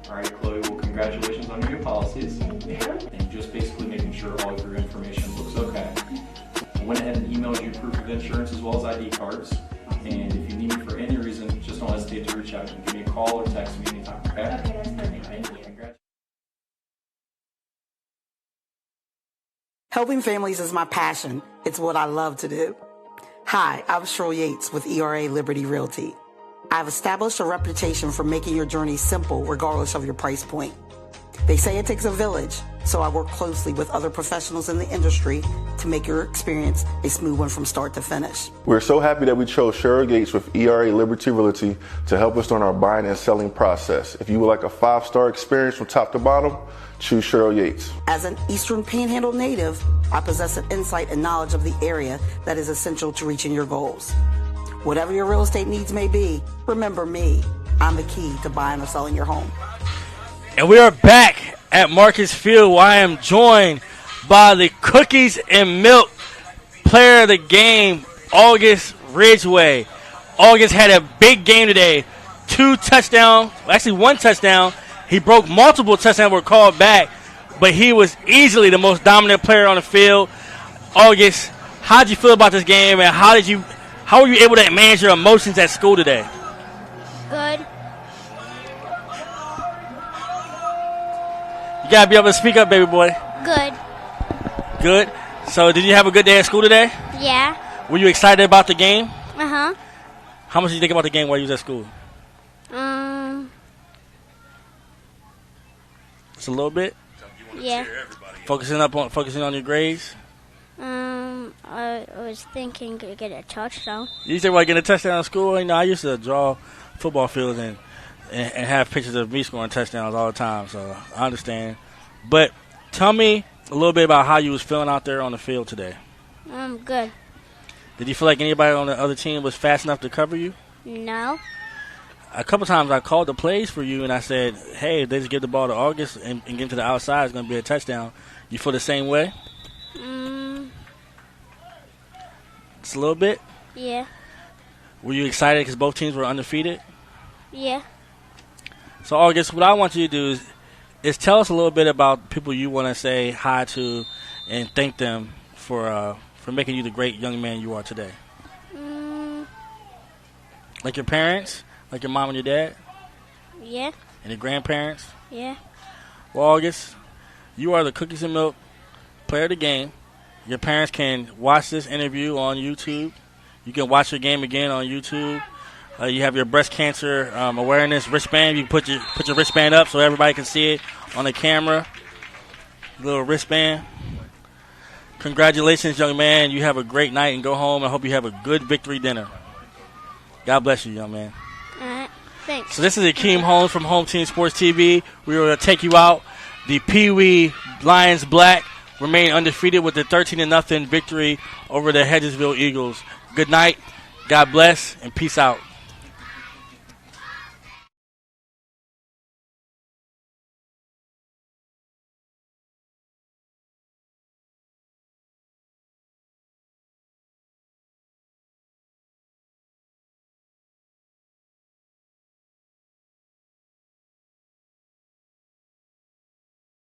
F: All right, Chloe, well, congratulations on your new policies. And just basically making sure all of your information looks okay. I went ahead and emailed you proof of insurance as well as ID cards. And if you need me for any reason, just don't hesitate to reach out. You can give me a call or text me anytime, okay?
A: Okay, that's perfect.
F: Thank
A: Thank
F: you.
A: you.
F: Congrats.
H: Helping families is my passion. It's what I love to do. Hi, I'm Cheryl Yates with ERA Liberty Realty. I've established a reputation for making your journey simple regardless of your price point. They say it takes a village, so I work closely with other professionals in the industry to make your experience a smooth one from start to finish.
I: We're so happy that we chose Cheryl Gates with ERA Liberty Realty to help us during our buying and selling process. If you would like a 5-star experience from top to bottom, choose Cheryl Yates.
H: As an Eastern Panhandle native, I possess an insight and knowledge of the area that is essential to reaching your goals. Whatever your real estate needs may be, remember me. I'm the key to buying or selling your home.
C: And we are back at Marcus Field, where I am joined by the Cookies and Milk player of the game, August Ridgeway. August had a big game today. 2 touchdowns, actually 1 touchdown. He broke multiple touchdowns were called back, but he was easily the most dominant player on the field. August, how did you feel about this game, and how were you able to manage your emotions at school today?
G: Good.
C: You got to be able to speak up, baby boy.
G: Good.
C: Good. So did you have a good day at school today?
G: Yeah.
C: Were you excited about the game?
G: Uh-huh.
C: How much did you think about the game while you was at school? Just a little bit?
G: Yeah.
C: Focusing on your grades?
G: I was thinking to get a touchdown.
C: You think about getting a touchdown in school? You know, I used to draw football fields and have pictures of me scoring touchdowns all the time, so I understand. But tell me a little bit about how you was feeling out there on the field today.
G: Good.
C: Did you feel like anybody on the other team was fast enough to cover you?
G: No.
C: A couple times I called the plays for you, and I said, hey, if they just give the ball to August and get him to the outside, it's going to be a touchdown. You feel the same way? Just a little bit?
G: Yeah.
C: Were you excited because both teams were undefeated?
G: Yeah.
C: So, August, what I want you to do is tell us a little bit about people you want to say hi to and thank them for making you the great young man you are today. Like your parents? Like your mom and your dad?
G: Yeah.
C: And your grandparents?
G: Yeah.
C: Well, August, you are the Cookies and Milk player of the game. Your parents can watch this interview on YouTube. You can watch your game again on YouTube. You have your breast cancer awareness wristband. You can put your wristband up so everybody can see it on the camera. Little wristband. Congratulations, young man. You have a great night and go home. I hope you have a good victory dinner. God bless you, young man.
G: Thanks.
C: So this is Akeem Holmes from Home Team Sports TV. We are going to take you out. The Pee Wee Lions Black remain undefeated with the 13-0 victory over the Hedgesville Eagles. Good night. God bless and peace out.